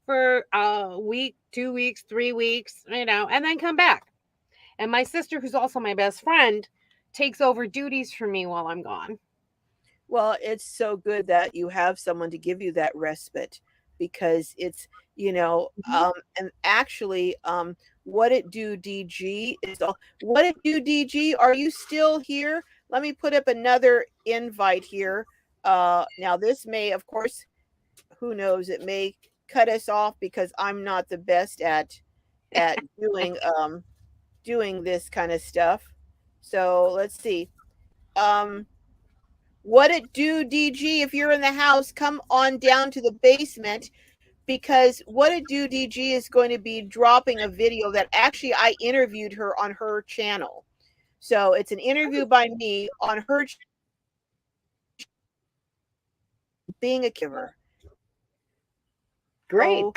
for a week, 2 weeks, 3 weeks, and then come back. And my sister, who's also my best friend, takes over duties for me while I'm gone. Well, it's so good that you have someone to give you that respite because it's, Mhm. and actually, what it do, DG is all. What it do, DG? Are you still here? Let me put up another invite here. Now this may, of course, who knows? It may cut us off because I'm not the best at doing this kind of stuff. So let's see. Um, what it do, DG? If you're in the house, come on down to the basement because what it do, DG is going to be dropping a video that actually I interviewed her on her channel. So it's an interview by me on her being a giver. Great. So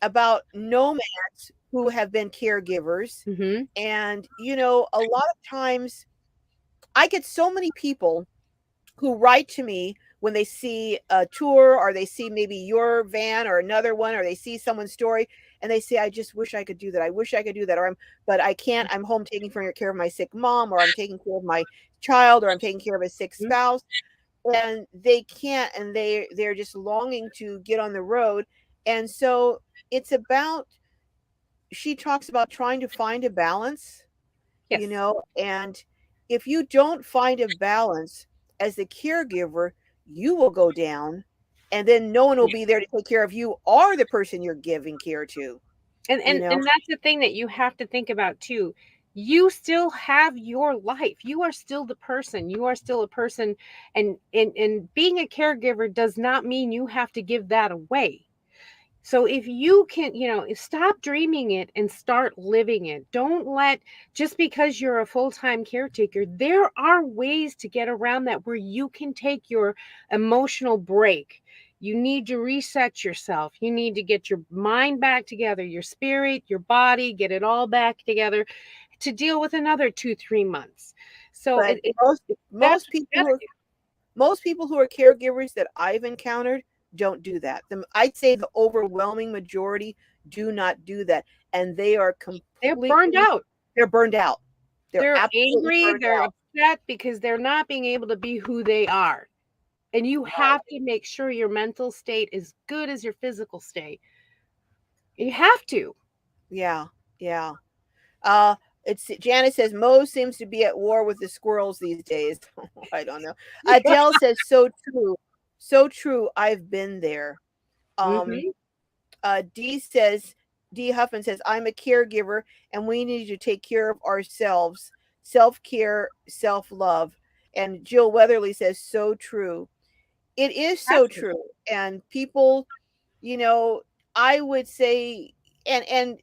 about nomads who have been caregivers. Hmm. And, a lot of times I get so many people who write to me when they see a tour or they see maybe your van or another one or they see someone's story and they say, I just wish I could do that. I wish I could do that. But I can't. I'm home taking care of my sick mom or I'm taking care of my child or I'm taking care of a sick spouse. And they can't and they're just longing to get on the road. And so it's about she talks about trying to find a balance, Yes. and if you don't find a balance as the caregiver, you will go down and then no one will be there to take care of you or the person you're giving care to, And you and know. and that's the thing that you have to think about too. You still have your life. You are still the person. You are still a person, and being a caregiver does not mean you have to give that away. So if you can, stop dreaming it and start living it. Don't let, just because you're a full-time caretaker, there are ways to get around that where you can take your emotional break. You need to reset yourself. You need to get your mind back together, your spirit, your body, get it all back together to deal with another 2, 3 months. So But that's most what people you who gotta are most people who are caregivers that I've encountered don't do that. I'd say the overwhelming majority do not do that, and they are do. They're burned completely out. they're burned out. They're They're absolutely angry, burned they're out. upset because they're not being able to be who they are. And you have to make sure your mental state is good as your physical state. You have to. Yeah, yeah. Uh, it's Janice says Mo seems to be at war with the squirrels these days. I don't know. Adele says so true, so true. I've been there. Um, Mhm. D says D Huffman says I'm a caregiver and we need to take care of ourselves. Self care, self love. And Jill Weatherly says so true. It is Have so to. true. And people, you know, I would say, and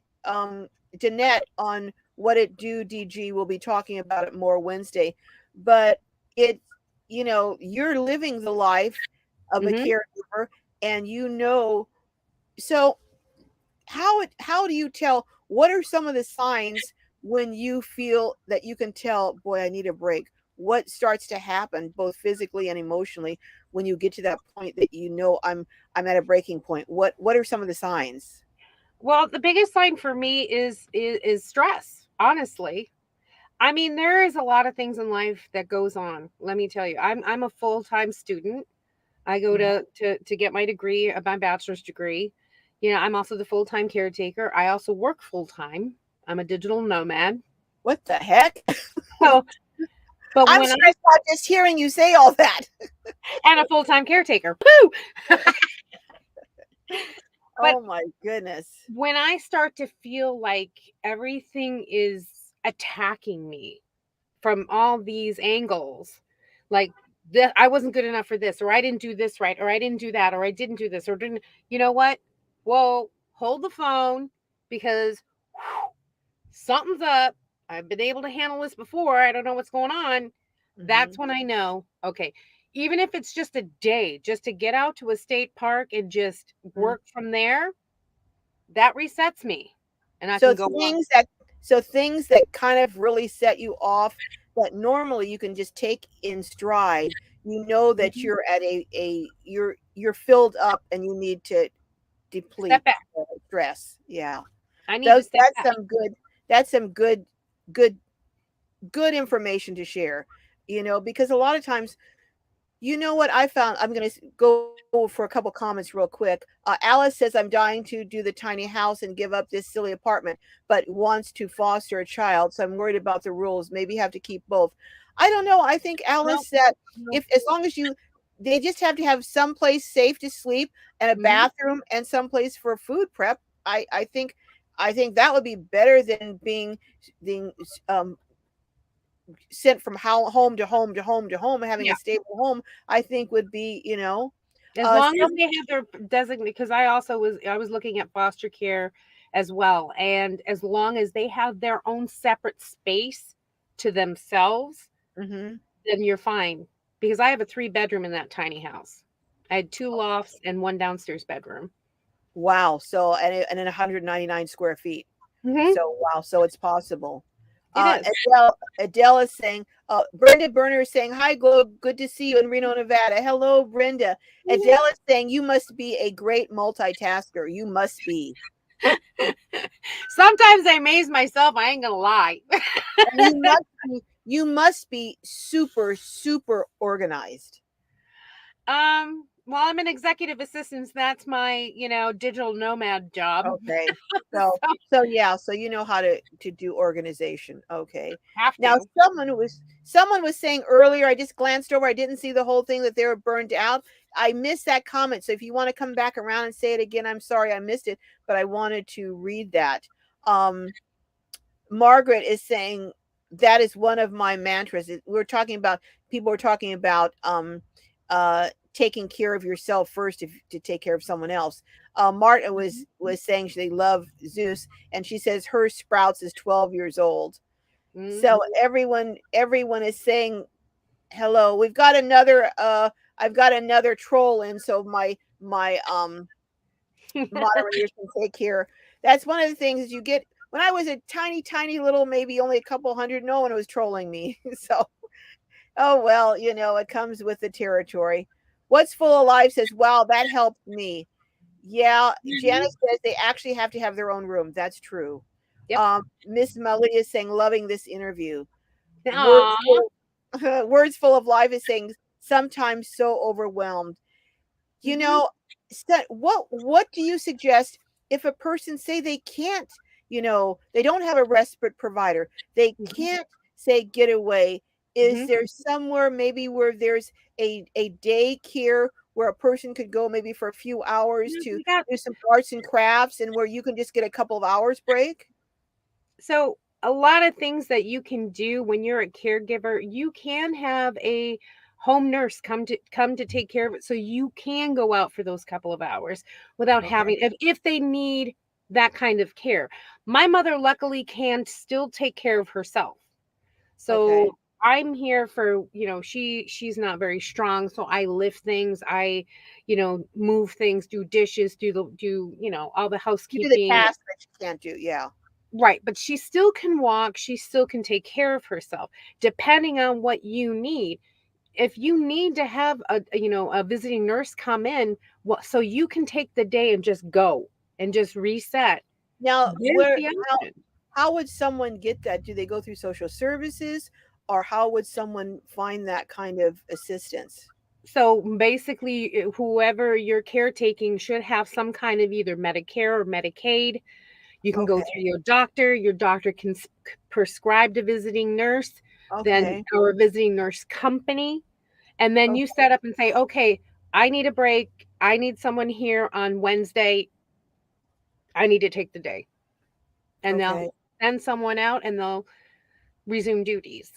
Danette on What It Do DG will be talking about it more Wednesday, but it, you're living the life of a Mhm. caregiver, and so how do you tell? What are some of the signs when you feel that you can tell, boy, I need a break? What starts to happen both physically and emotionally when you get to that point that I'm at a breaking point? What are some of the signs? Well, the biggest sign for me is stress, honestly. I mean, there is a lot of things in life that goes on. Let me tell you. I'm a full-time student. I go Mhm. to get my degree, my bachelor's degree. I'm also the full-time caretaker. I also work full-time. I'm a digital nomad. What the heck? So, but I'm when stressed out just hearing you say all that. and a full-time caretaker. Woo! But Oh my goodness. when I start to feel like everything is attacking me from all these angles, like that I wasn't good enough for this, or I didn't do this right, or I didn't do that, or I didn't do this, or didn't, you know what? Whoa, hold the phone because whew, something's up. I've been able to handle this before. I don't know what's going on. Hmm. That's when I know, okay, even if it's just a day, just to get out to a state park and just Hmm. work from there, that resets me and I So can go on. things that kind of really set you off that normally you can just take in stride. You know that Mhm. you're at you're filled up and you need to Step deplete back. stress. Yeah. I need to step That's back. some good good information to share. Because a lot of times, you know what I found? I'm going to go for a couple comments real quick. Alice says, I'm dying to do the tiny house and give up this silly apartment, but wants to foster a child. So I'm worried about the rules. Maybe have to keep both. I don't know. I think, No, Alice, that no. if as long as they just have to have some place safe to sleep and a Mhm. bathroom and some place for food prep. I think that would be better than being sent from home to home to home to home and having Yeah. a stable home. I think would be, As long as some. they have their designate, because I was looking at foster care as well, and as long as they have their own separate space to themselves, Mhm. then you're fine. Because I have a 3 bedroom in that tiny house. I had 2 lofts and 1 downstairs bedroom. Wow. So and then 199 square feet. Mhm. So wow. So it's possible. It is. Adele is saying, Brenda Burner is saying, hi, Glow. Good to see you in Reno, Nevada. Hello, Brenda. Adele is saying, you must be a great multitasker. You must be. Sometimes I amaze myself, I ain't gonna lie. And you must be super, super organized. Well, I'm an executive assistant, so that's my, digital nomad job. Okay. So So so yeah, so you know how to do organization. Okay. have Now to. someone was saying earlier, I just glanced over, I didn't see the whole thing that they were burned out. I missed that comment. So if you want to come back around and say it again, I'm sorry I missed it, but I wanted to read that. Um Margaret is saying that is one of my mantras. We're talking about people are talking about taking care of yourself first to take care of someone else. Marta Mhm. was saying they love Zeus, and she says her Sprouts is 12 years old. Mhm. So everyone is saying hello. We've got another I've got another troll in, so my moderators can take care. That's one of the things is you get when I was a tiny, tiny little, maybe only a couple hundred, no one was trolling me. So, oh well, it comes with the territory. What's Full of Life says, wow, that helped me. Yeah, Mhm. Janice says they actually have to have their own room. That's true. Yep. Miss Malia is saying, loving this interview. Words Aw. full, Words Full of Life is saying, sometimes so overwhelmed. You Mhm. know, what do you suggest if a person say they can't, they don't have a respite provider, they Mhm. can't say get away? Is Mhm. there somewhere maybe where there's a daycare where a person could go maybe for a few hours Yeah, to we got do some arts and crafts and where you can just get a couple of hours break? so a lot of things that you can do when you're a caregiver, you can have a home nurse come to take care of it so you can go out for those couple of hours without Okay. having if they need that kind of care. My mother luckily can still take care of herself. Okay. So I'm here for, she's not very strong, so I lift things, I, move things, do dishes, all the You do the housekeeping. task that you can't do. Yeah. Right, but she still can walk, she still can take care of herself, depending on what you need. If you need to have a visiting nurse come in, so you can take the day and just go and just reset, Now, there's the option. how would someone get that? Do they go through social services, or how would someone find that kind of assistance? So basically, whoever you're caretaking should have some kind of either Medicare or Medicaid. You can go Okay. through your doctor can prescribe a visiting nurse, then Okay. or a visiting nurse company. And then you Okay. set up and say, "Okay, I need a break. I need someone here on Wednesday. I need to take the day. And Okay. they'll send someone out and they'll resume duties.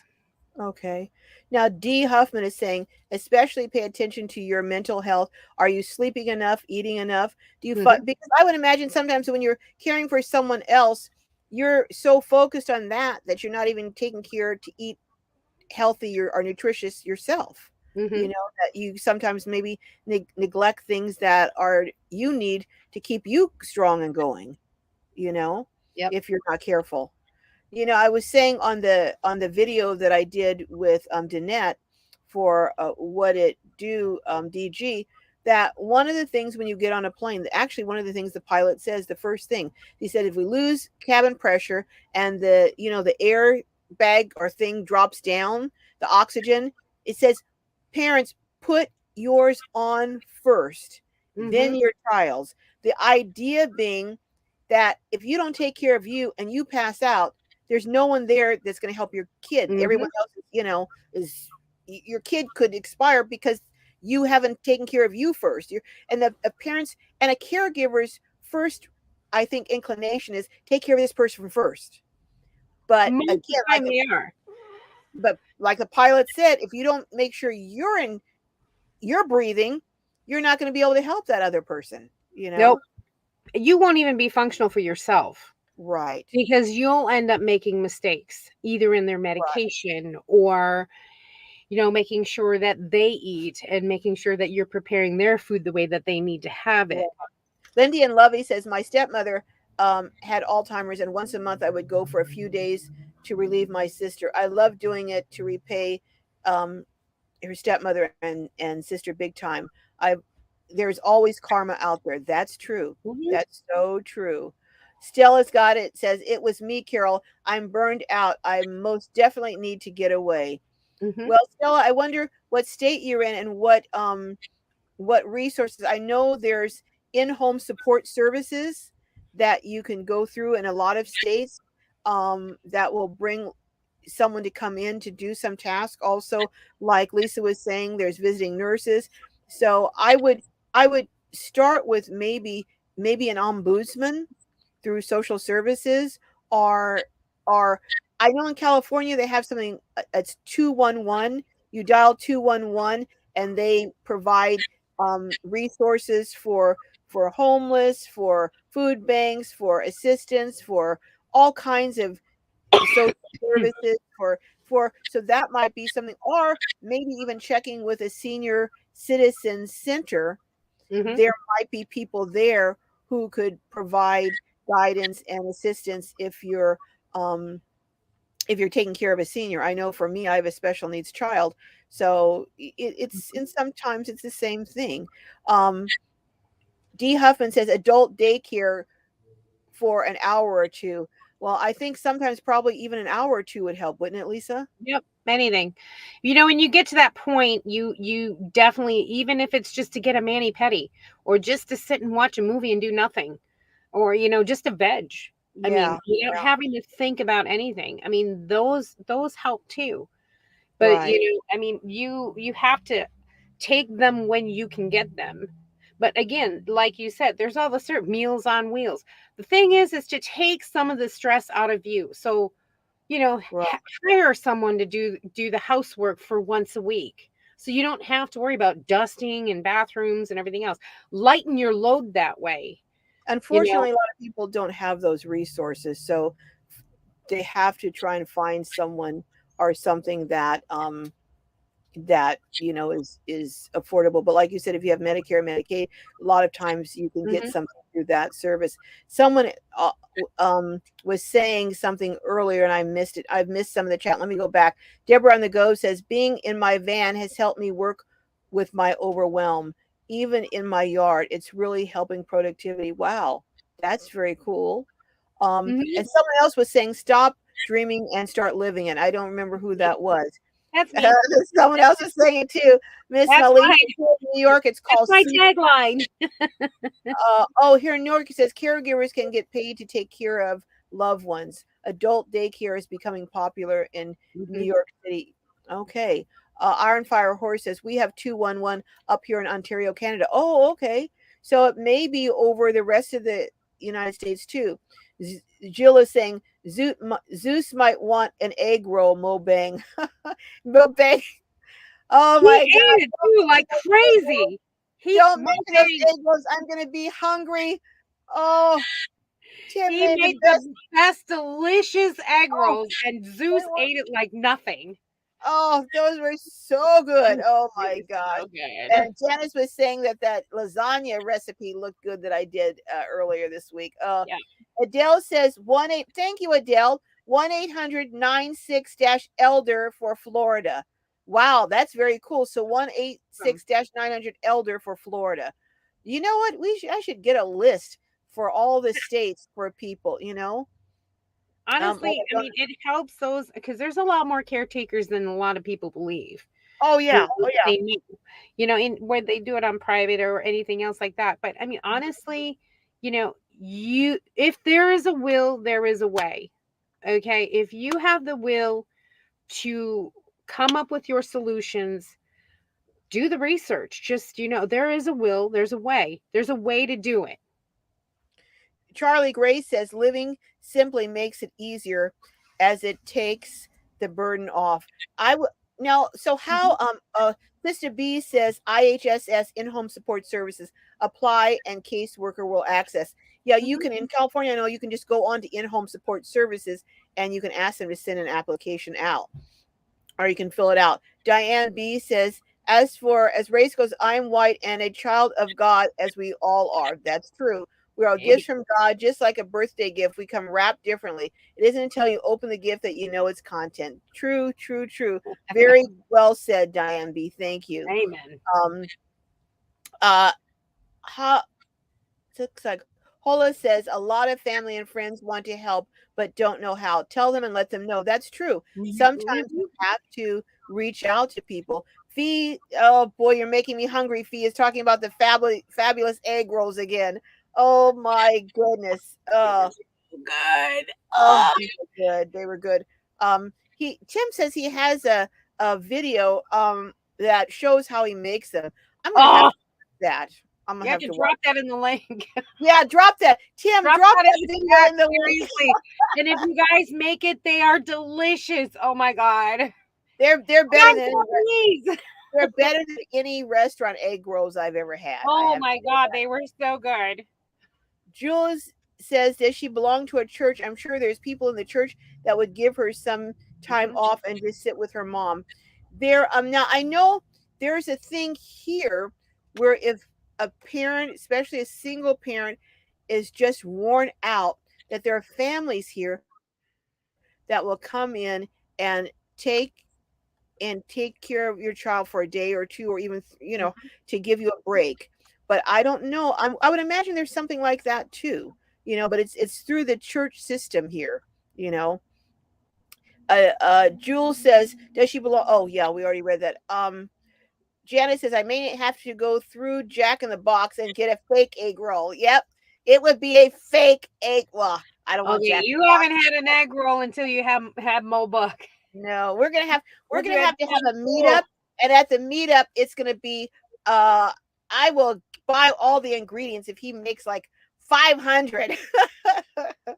Okay. Now, D. Huffman is saying, especially pay attention to your mental health. Are you sleeping enough, eating enough? Do you Hmm. because I would imagine sometimes when you're caring for someone else, you're so focused on that you're not even taking care to eat healthy or nutritious yourself. Hmm. That you sometimes maybe neglect things that are you need to keep you strong and going, you know, Yep. if you're not careful. I was saying on the video that I did with Danette for what it do DG, that one of the things when you get on a plane, actually one of the things the pilot says, the first thing he said, if we lose cabin pressure and the air bag or thing drops down, the oxygen, it says, parents, put yours on first, then Hmm. your child's. The idea being that if you don't take care of you and you pass out, there's no one there that's going to help your kid. Hmm. Everyone else, is your kid could expire because you haven't taken care of you first. And the parents and a caregiver's first, I think, inclination is take care of this person first. But Most of the again, time they are. like the pilot said, if you don't make sure you're breathing, you're not going to be able to help that other person. Nope. You won't even be functional for yourself Right, because you'll end up making mistakes either in their right, medication or making sure that they eat and making sure that you're preparing their food the way that they need to have right. it. Lindy and Lovey says my stepmother had Alzheimer's, and once a month I would go for a few days to relieve my sister. I love doing it to repay um, her stepmother and sister big time. I There's always karma out there. That's true. Mhm. That's so true. Stella's got it. Says it was me, Carol. I'm burned out. I most definitely need to get away. Mhm. Well, Stella, I wonder what state you're in and what resources. I know there's in-home support services that you can go through in a lot of states, that will bring someone to come in to do some task. Also, like Lisa was saying, there's visiting nurses. So I would start with maybe an ombudsman through social services, or I know in California they have something, it's 211. You dial 211 and they provide resources for homeless, for food banks, for assistance, for all kinds of social services, for so that might be something, or maybe even checking with a senior citizen center. Mhm. There might be people there who could provide guidance and assistance um, if you're taking care of a senior. I know for me, I have a special needs child, so it's and sometimes it's the same thing. Um, D. Huffman says adult daycare for an hour or two. Well, I think sometimes probably even an hour or two would help, wouldn't it, Lisa? Yep, anything. When you get to that point, you definitely, even if it's just to get a mani-pedi or just to sit and watch a movie and do nothing, or just a veg. I mean, Yeah, without yeah, having to think about anything. I mean, those help too. But right. I mean, you have to take them when you can get them. But again, like you said, there's all the meals on wheels. The thing is to take some of the stress out of you. So Right. hire someone to do the housework for once a week, so you don't have to worry about dusting and bathrooms and everything else. Lighten your load that way. You know. Unfortunately, a lot of people don't have those resources, so they have to try and find someone or something that is affordable. But like you said, if you have Medicare, Medicaid, a lot of times you can get Hmm. something through that service. Someone was saying something earlier and I missed it. I've missed some of the chat. Let me go back. Deborah on the Go says being in my van has helped me work with my overwhelm, even in my yard. It's really helping productivity. Wow, that's very cool. Hmm. And someone else was saying stop dreaming and start living it. I don't remember who that was. That's me. Someone else is saying it too. Miss That's Malika, mine. here in New York, it's That's called my sleep. tagline. Oh, here in New York, it says caregivers can get paid to take care of loved ones. Adult daycare is becoming popular in New Hmm. York City. Okay. Iron Fire Horse says we have 211 up here in Ontario, Canada. Oh, okay. So it may be over the rest of the United States too. Jill is saying Zeus might want an egg roll. Mobang, mobang. Oh He my God! ate it too like crazy. He Don't mention those Mopane, egg rolls. I'm gonna be hungry. Oh, Tim he made the made the best. best delicious egg Oh, rolls, and they Zeus were ate it like nothing. Oh, those were so good. Oh It my was gosh. so good. And Janice was saying that that lasagna recipe looked good that I did earlier this week. Yeah. Adele says 1-8. Thank you, Adele. 1-800-96-ELDER for Florida. Wow, that's very cool. So 1-866-900-ELDER for Florida. You know what? I should get a list for all the states for people, you know? I Honestly, I don't- mean, it helps those because there's a lot more caretakers than a lot of people believe. oh Who yeah. Oh yeah. they know, in where they do it on private or anything else like that. But I mean, honestly, you if there is a will, there is a way. Okay, if you have the will to come up with your solutions, do the research. Just there is a will, there's a way. There's a way to do it. Charlie Gray says living simply makes it easier as it takes the burden off. I would now. So how? Mhm. Mr. B says IHSS in-home support services apply and caseworker will access. Yeah, you Mhm. can in California. I know you can just go on to in-home support services and you can ask them to send an application out or you can fill it out. Diane B says, as race goes, I'm white and a child of God, as we all are. That's true. We are gifts from God, just like a birthday gift. We come wrapped differently. It isn't until you open the gift that you know its content. True, true, true. Very well said, Diane B. Thank you. Amen. Um, uh, how, looks like Hola says a lot of family and friends want to help but don't know how. Tell them and let them know. That's true. Sometimes you Mhm. have to reach out to people. Fee, oh boy, you're making me hungry. Fee is talking about the fabulous egg rolls again. Oh my goodness. They were so good. Oh, Oh, they were good. They were good. Tim says he has a video that shows how he makes them. I'm gonna have oh, to watch that. I'm gonna you have have to to watch. drop that in the link. Yeah, drop that. Tim, Drop drop that that in the video chat, in the link. seriously. And if you guys make it, they are delicious. Oh my god. They're better than Guys, please. they're better than any restaurant egg rolls I've ever had. I Oh have my god, they were so good. Jules says, does she belong to a church? I'm sure there's people in the church that would give her some time Mhm. off and just sit with her mom. There, now I know there's a thing here where if a parent, especially a single parent, is just worn out, that there are families here that will come in and take care of your child for a day or two or even Mhm. to give you a break. But I don't know, I would imagine there's something like that too, but it's through the church system here. you know Jules says, does she belong? Oh yeah, we already read that. Janice says, I may have to go through Jack in the Box and get a fake egg roll. Yep, it would be a fake egg. Well, I don't want Okay, Jack in you the Box. haven't had an egg roll until you have Mo Buck. No, we're gonna have we're Once you gonna had have to have one a full. meetup, and at the meetup, it's gonna be I will buy all the ingredients if he makes like 500.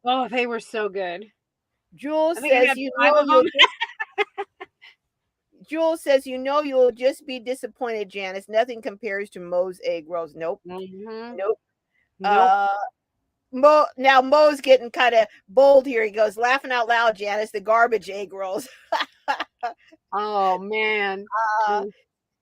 Oh, they were so good. Jules I think I says had 5 of them. Jules says you'll just be disappointed, Janice. Nothing compares to Moe's egg rolls. Nope, Mhm. nope. Nope. Uh, Moe's getting kind of bold here. He goes laughing out loud, Janice. The garbage egg rolls. Oh man. uh, Mm.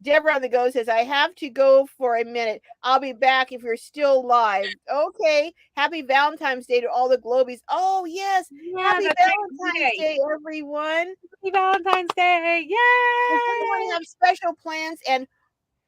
Deborah on the go says, I have to go for a minute. I'll be back if you're still live. Okay. Happy Valentine's Day to all the Globies. Oh, yes. Yeah, Happy that's next Valentine's Monday. Day, everyone. Happy Valentine's Day. Does anyone Yay! have special plans? And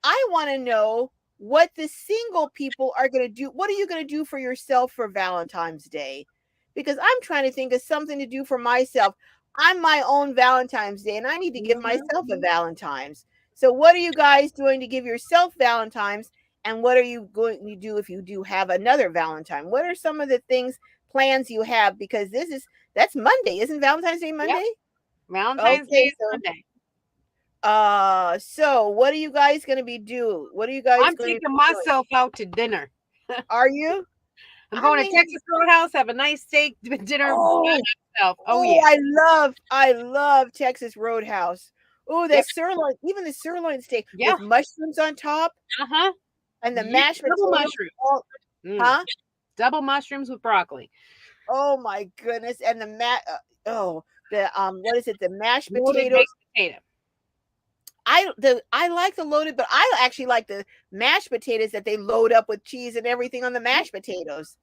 I want to know what the single people are going to do. What are you going to do for yourself for Valentine's Day? Because I'm trying to think of something to do for myself. I'm my own Valentine's Day and I need to give Mhm. myself a Valentine's. So, what are you guys doing to give yourself Valentine's? And what are you going to do if you do have another Valentine? What are some of the plans you have? Because that's Monday. Isn't Valentine's Day Yep. Monday? Valentine's Day Okay, is Monday. so what are you guys gonna be doing? What are you guys I'm going to taking be doing? myself out to dinner. Are you? I'm I going to mean, Texas Roadhouse, have a nice steak dinner by oh, myself. Oh oh, yeah. I love Texas Roadhouse. Oh, the Yep. sirloin, even the sirloin steak Yeah. with mushrooms on top Uh-huh. and the Yep. mashed Double potatoes. mushroom. Oh, Mm. huh? Double mushrooms with broccoli. Oh my goodness! And what is it? The mashed Loaded potatoes. baked potato. I like the loaded, but I actually like the mashed potatoes that they load up with cheese and everything on the Yep. mashed potatoes.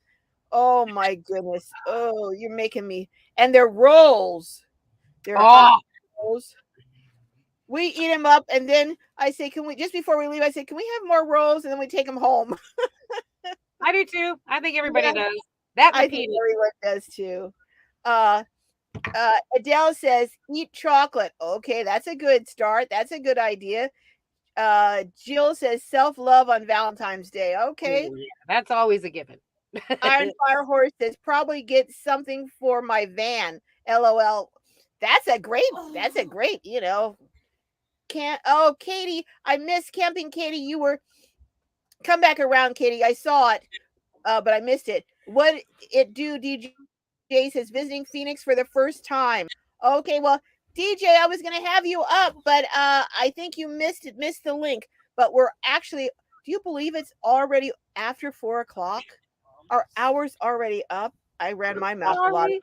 Oh my goodness! Oh, you're making me. And their rolls, their hot Oh, rolls. We eat them up, and then I say, "Can we?" Just before we leave, I say, "Can we have more rolls?" And then we take them home. I do too. I think everybody Yeah, does. That and the I think peanut. everyone does too. Uh, Adele says, "Eat chocolate." Okay, that's a good start. That's a good idea. Jill says, "Self love on Valentine's Day." Okay. Yeah, that's always a given. Iron Fire Horse says, "Probably get something for my van." LOL. That's a great. That's a great. Can't. Oh, Katie, I miss camping. Katie, you were come back around. Katie, I saw it, but I missed it. What it do? DJ says visiting Phoenix for the first time. Okay, well, DJ, I was gonna have you up, but I think you missed the link. But we're actually. Do you believe it's already after 4 o'clock? Our hour's already up. I ran my mouth a lot, Sorry.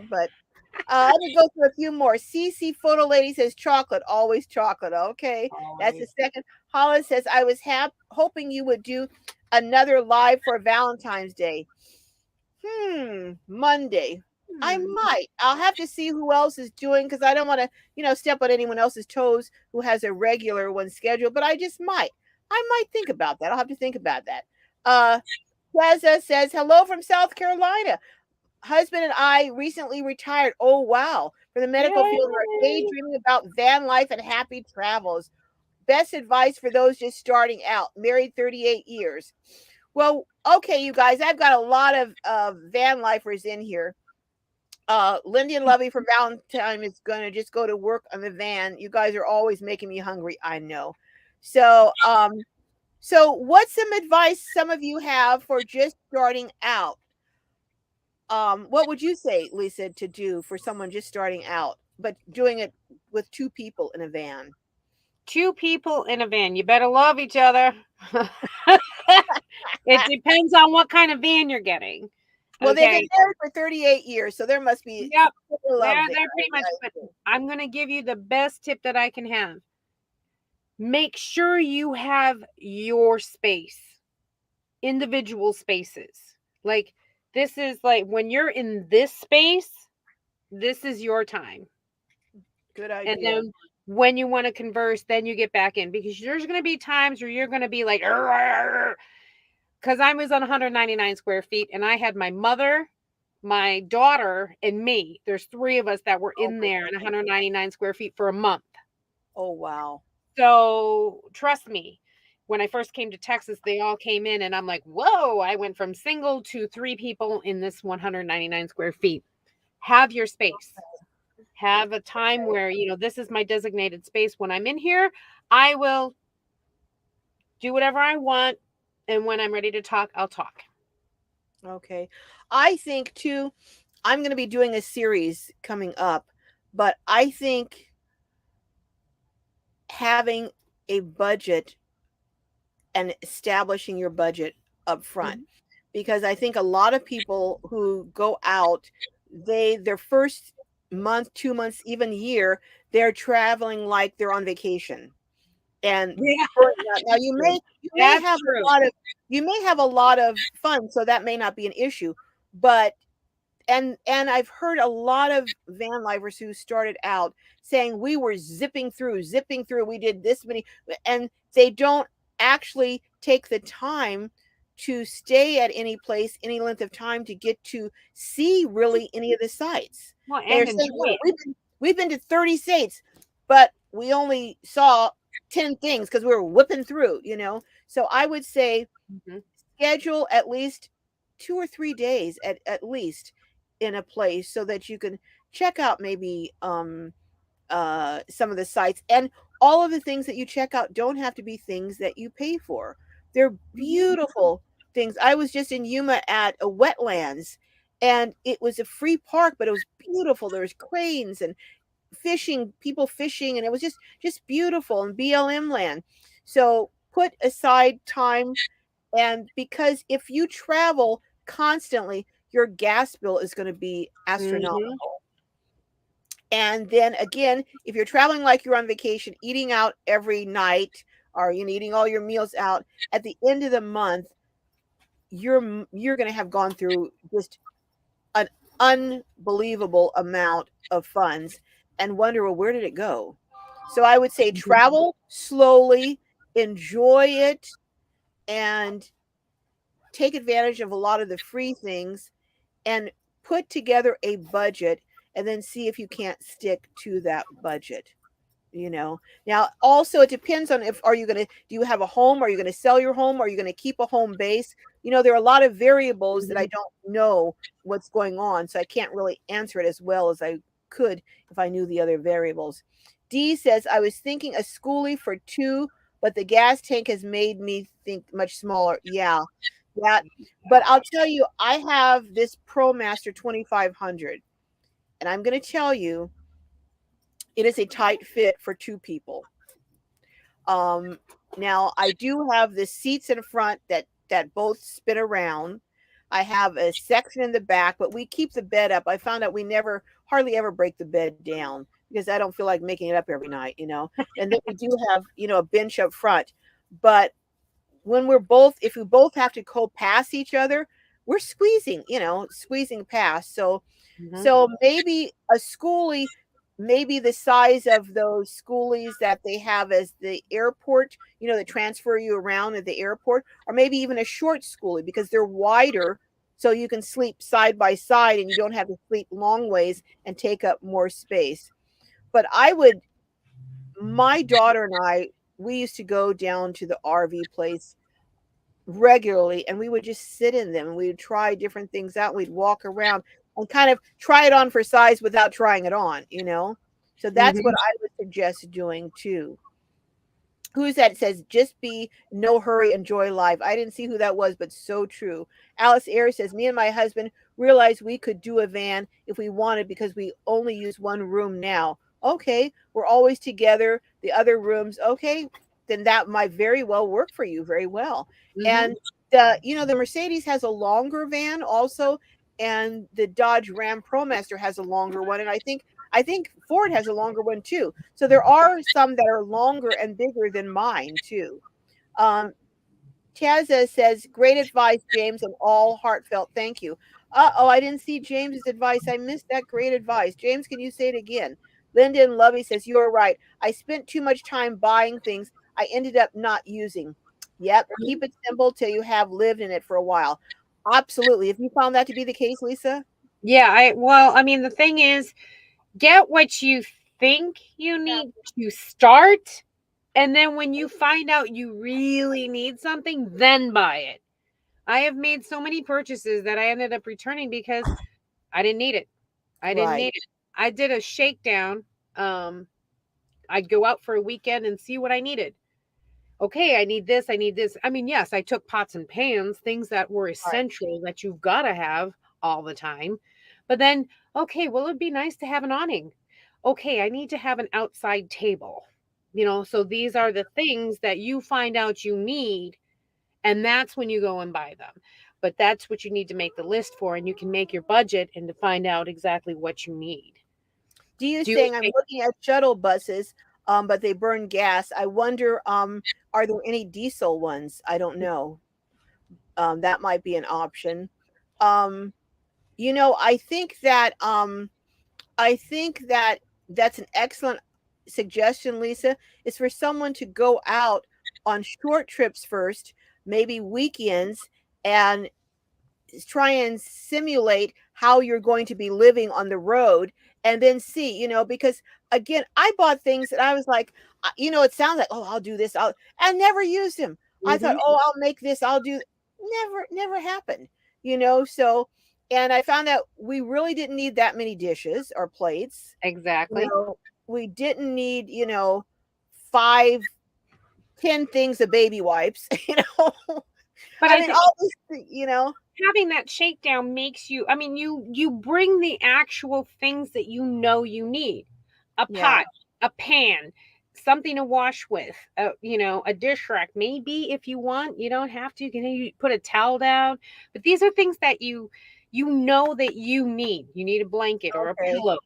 but let me go through a few more. CC Photo Lady says chocolate, always chocolate. Okay, that's the Always. second. Hollis says I was hoping you would do another live for Valentine's Day. Monday. I Hmm. might. I'll have to see who else is doing because I don't want to, step on anyone else's toes who has a regular one scheduled. But I just might. I might think about that. I'll have to think about that. Uh, Plaza says hello from South Carolina. Husband and I recently retired. Oh wow, from the medical field. We're Yay. daydreaming about van life and happy travels. Best advice for those just starting out. Married 38 years. Well, okay, you guys, I've got a lot of van lifers in here. Lindy and Lovey from Valentine is going to just go to work on the van. You guys are always making me hungry. I know. So, what's some advice some of you have for just starting out? What would you say, Lisa, to do for someone just starting out, but doing it with two people in a van? Two people in a van. You better love each other. It depends on what kind of van you're getting. Well, they've been Okay. married for 38 years, so there must be Yep. love there. They're pretty much, but I'm gonna give you the best tip that I can have. Make sure you have your space, individual spaces. Like this is like when you're in this space, this is your time. Good And idea. then when you want to converse, then you get back in because there's going to be times where you're going to be like, because I was on 199 square feet and I had my mother, my daughter, and me. There's three of us that were Oh in there in goodness. 199 square feet for a month. Oh wow. So trust me, when I first came to Texas, they all came in and I'm like, whoa, I went from single to three people in this 199 square feet. Have your space. Have a time where, this is my designated space. When I'm in here, I will do whatever I want. And when I'm ready to talk, I'll talk. Okay. I think too, I'm going to be doing a series coming up, but I think having a budget and establishing your budget up front, Mhm. because I think a lot of people who go out, their first month, 2 months, even year, they're traveling like they're on vacation. And Yeah, now that's true. That's true. you may have a lot of fun, so that may not be an issue. But and I've heard a lot of van lifers who started out saying we were zipping through. We did this many, and they don't actually take the time to stay at any place any length of time to get to see really any of the sites. Well, They're and saying, enjoy "Well, it. we've been to 30 states, but we only saw 10 things because we were whipping through." So I would say Mhm. schedule at least 2 or 3 days at least in a place so that you can check out maybe some of the sites, and all of the things that you check out don't have to be things that you pay for. They're Mhm. beautiful things. I was just in Yuma at a wetlands, and it was a free park, but it was beautiful. There was cranes and fishing, people fishing, and it was just beautiful in BLM land. So put aside time, and because if you travel constantly, your gas bill is going to be Mm-hmm. astronomical. And then again, if you're traveling like you're on vacation, eating out every night, or eating all your meals out, at the end of the month, you're going to have gone through just an unbelievable amount of funds and wonder, well, where did it go? So I would say travel slowly, enjoy it, and take advantage of a lot of the free things, and put together a budget, and then see if you can't stick to that budget. Now also it depends on, if are you going to do you have a home, are you going to sell your home, are you going to keep a home base? There are a lot of variables that I don't know what's going on, so I can't really answer it as well as I could if I knew the other variables. D says, I was thinking a schoolie for two, but the gas tank has made me think much smaller. Yeah, that. But I'll tell you, I have this ProMaster 2500, and I'm going to tell you, it is a tight fit for two people. Um, Now I do have the seats in front that both spin around. I have a section in the back, but we keep the bed up. I found out we never hardly ever break the bed down because I don't feel like making it up every night. And then we do have, a bench up front. But when if we both have to go past each other, we're squeezing past. Mm-hmm. So maybe a schoolie, maybe the size of those schoolies that they have as the airport, that transfer you around at the airport, or maybe even a short schoolie because they're wider, so you can sleep side by side and you don't have to sleep long ways and take up more space. But my daughter and I, we used to go down to the RV place regularly, and we would just sit in them and we would try different things out. We'd walk around and kind of try it on for size without trying it on. So that's what Mm-hmm. I would suggest doing too. Who's that says, just be no hurry, enjoy life? I didn't see who that was, but so true. Alice Ayres says, me and my husband realized we could do a van if we wanted because we only use one room now. Okay, we're always together. The other rooms, okay, then that might very well work for you very well. Mm-hmm. And the Mercedes has a longer van also, and the Dodge Ram ProMaster has a longer one, and I think Ford has a longer one too. So there are some that are longer and bigger than mine too. Um, Tazza says, great advice, James, and all heartfelt thank you. Oh, I didn't see James's advice. I missed that great advice. James, can you say it again? Linda and Lovey says, you are right. I spent too much time buying things I ended up not using. Yep. Keep it simple till you have lived in it for a while. Absolutely. Have you found that to be the case, Lisa? Yeah, I mean, the thing is, get what you think you need to start, and then when you find out you really need something, then buy it. I have made so many purchases that I ended up returning because I didn't need it. I didn't Right. need it. I did a shakedown. Um, I'd go out for a weekend and see what I needed. Okay, I need this, I need this. I mean, yes, I took pots and pans, things that were Right. essential that you've got to have all the time. But then, okay, well, it'd be nice to have an awning. Okay, I need to have an outside table. So these are the things that you find out you need, and that's when you go and buy them. But that's what you need to make the list for, and you can make your budget and to find out exactly what you need. Dee is Do saying, I'm it. looking at shuttle buses, but they burn gas. I wonder, are there any diesel ones? I don't know. That might be an option. Um, I think that that's an excellent suggestion, Lisa. Is for someone to go out on short trips first, maybe weekends, and try and simulate how you're going to be living on the road, and then see, because again, I bought things that I was like, it sounds like, oh, I'll do this. I never used them. I thought, Hmm. oh, I'll make this, I'll do. Never happened. So, and I found out we really didn't need that many dishes or plates. you Exactly. know we didn't need, 5 10 things of baby wipes. But I I mean, think all this, you know. having that shakedown makes you, I mean, you bring the actual things that you know you need. A Yeah. pot, a pan, something to wash with, a dish rack. Maybe if you want, you don't have to. You put a towel down. But these are things that you know that you need. You need a blanket or a Okay. pillow.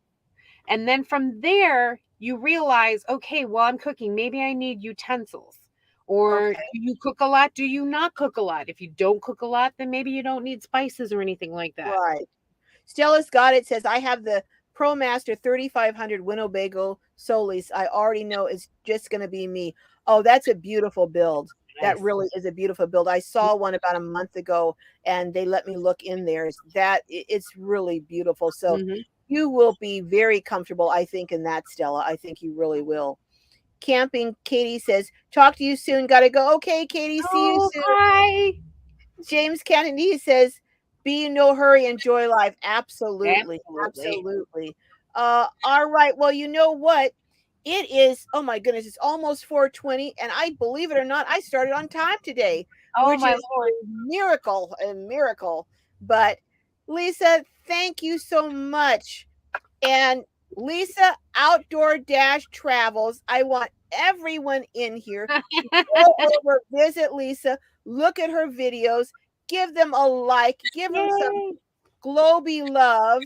And then from there, you realize, okay, while I'm cooking, maybe I need utensils. Or Okay. do you cook a lot? Do you not cook a lot? If you don't cook a lot, then maybe you don't need spices or anything like that. Right. Stella's got it. Says I have the ProMaster 3500 Winnebago Solis. I already know it's just going to be me. Oh, that's a beautiful build. That Nice. really is a beautiful build. I saw one about a month ago, and they let me look in there. It's really beautiful. So Hmm. you will be very comfortable, I think, in that, Stella. I think you really will. Camping, Katie says, talk to you soon. Gotta go. Okay, Katie, see you Oh, soon. bye. James Kennedy says, be in no hurry, enjoy life. Absolutely. Absolutely. Absolutely. All right. Well, you know what? It is, oh my goodness, it's almost 4:20. And I believe it or not, I started on time today, Oh, which my is Lord. a miracle, a miracle. But Lisa, thank you so much. And Lisa, OutdoorDashTravels. I want everyone in here to go over, visit Lisa, look at her videos, give them a like, give them some Yay. Glowbie love,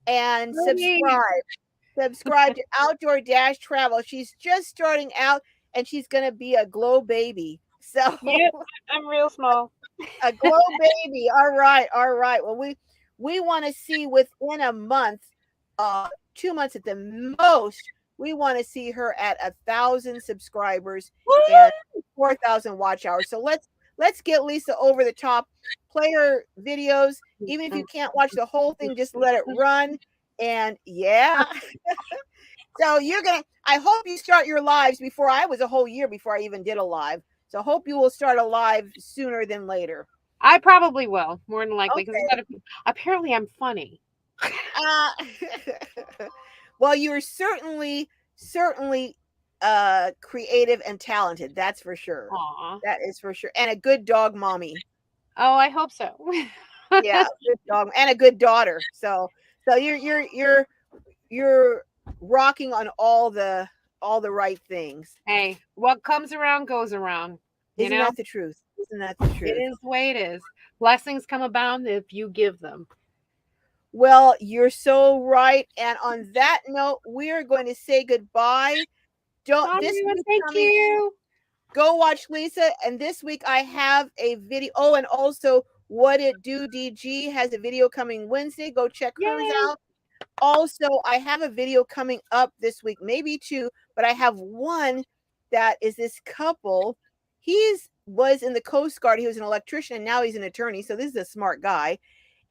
and Yay. subscribe. Subscribe to Outdoor Dash Travel. She's just starting out and she's going to be a glow baby. So Yep. I'm real small. a glow baby. All right, all right. Well, we want to see within a month, 2 months at the most. We want to see her at 1,000 subscribers and 4,000 watch hours. So let's get Lisa over the top. Play her videos, even if you can't watch the whole thing, just let it run. And yeah, so you're gonna. I hope you start your lives before I was a whole year before I even did a live. So I hope you will start a live sooner than later. I probably will, more than likely, because Okay. apparently I'm funny. Uh, well, you're certainly creative and talented. That's for sure. Aw. That is for sure. And a good dog mommy. Oh, I hope so. Yeah, good dog and a good daughter. So you're rocking on all the right things. Hey, what comes around goes around, you Isn't know? that the truth? Isn't that the It truth? is the way it is. Blessings come abound if you give them. Well, you're so right. And on that note, we're going to say goodbye. Don't Bye, this everyone. week Thank coming. you. Go watch Lisa. And this week I have a video. Oh, and also What It Do DG has a video coming Wednesday. Go check hers Yay. out. Also, I have a video coming up this week, maybe two, but I have one that is this couple. He's was in the Coast Guard. He was an electrician and now he's an attorney. So this is a smart guy.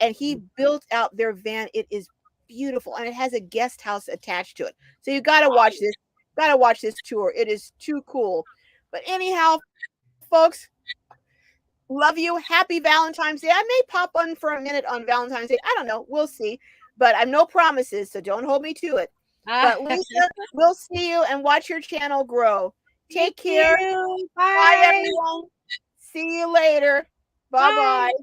And he built out their van. It is beautiful and it has a guest house attached to it. So you got to watch this. Got to watch this tour. It is too cool. But anyhow, folks, love you. Happy Valentine's Day. I may pop on for a minute on Valentine's Day. I don't know. We'll see. But I'm no promises, so don't hold me to it. Ah, But Lisa, we'll see you and watch your channel grow. thank Take care. you. Bye, Bye. everyone. See you later. Bye Bye. bye.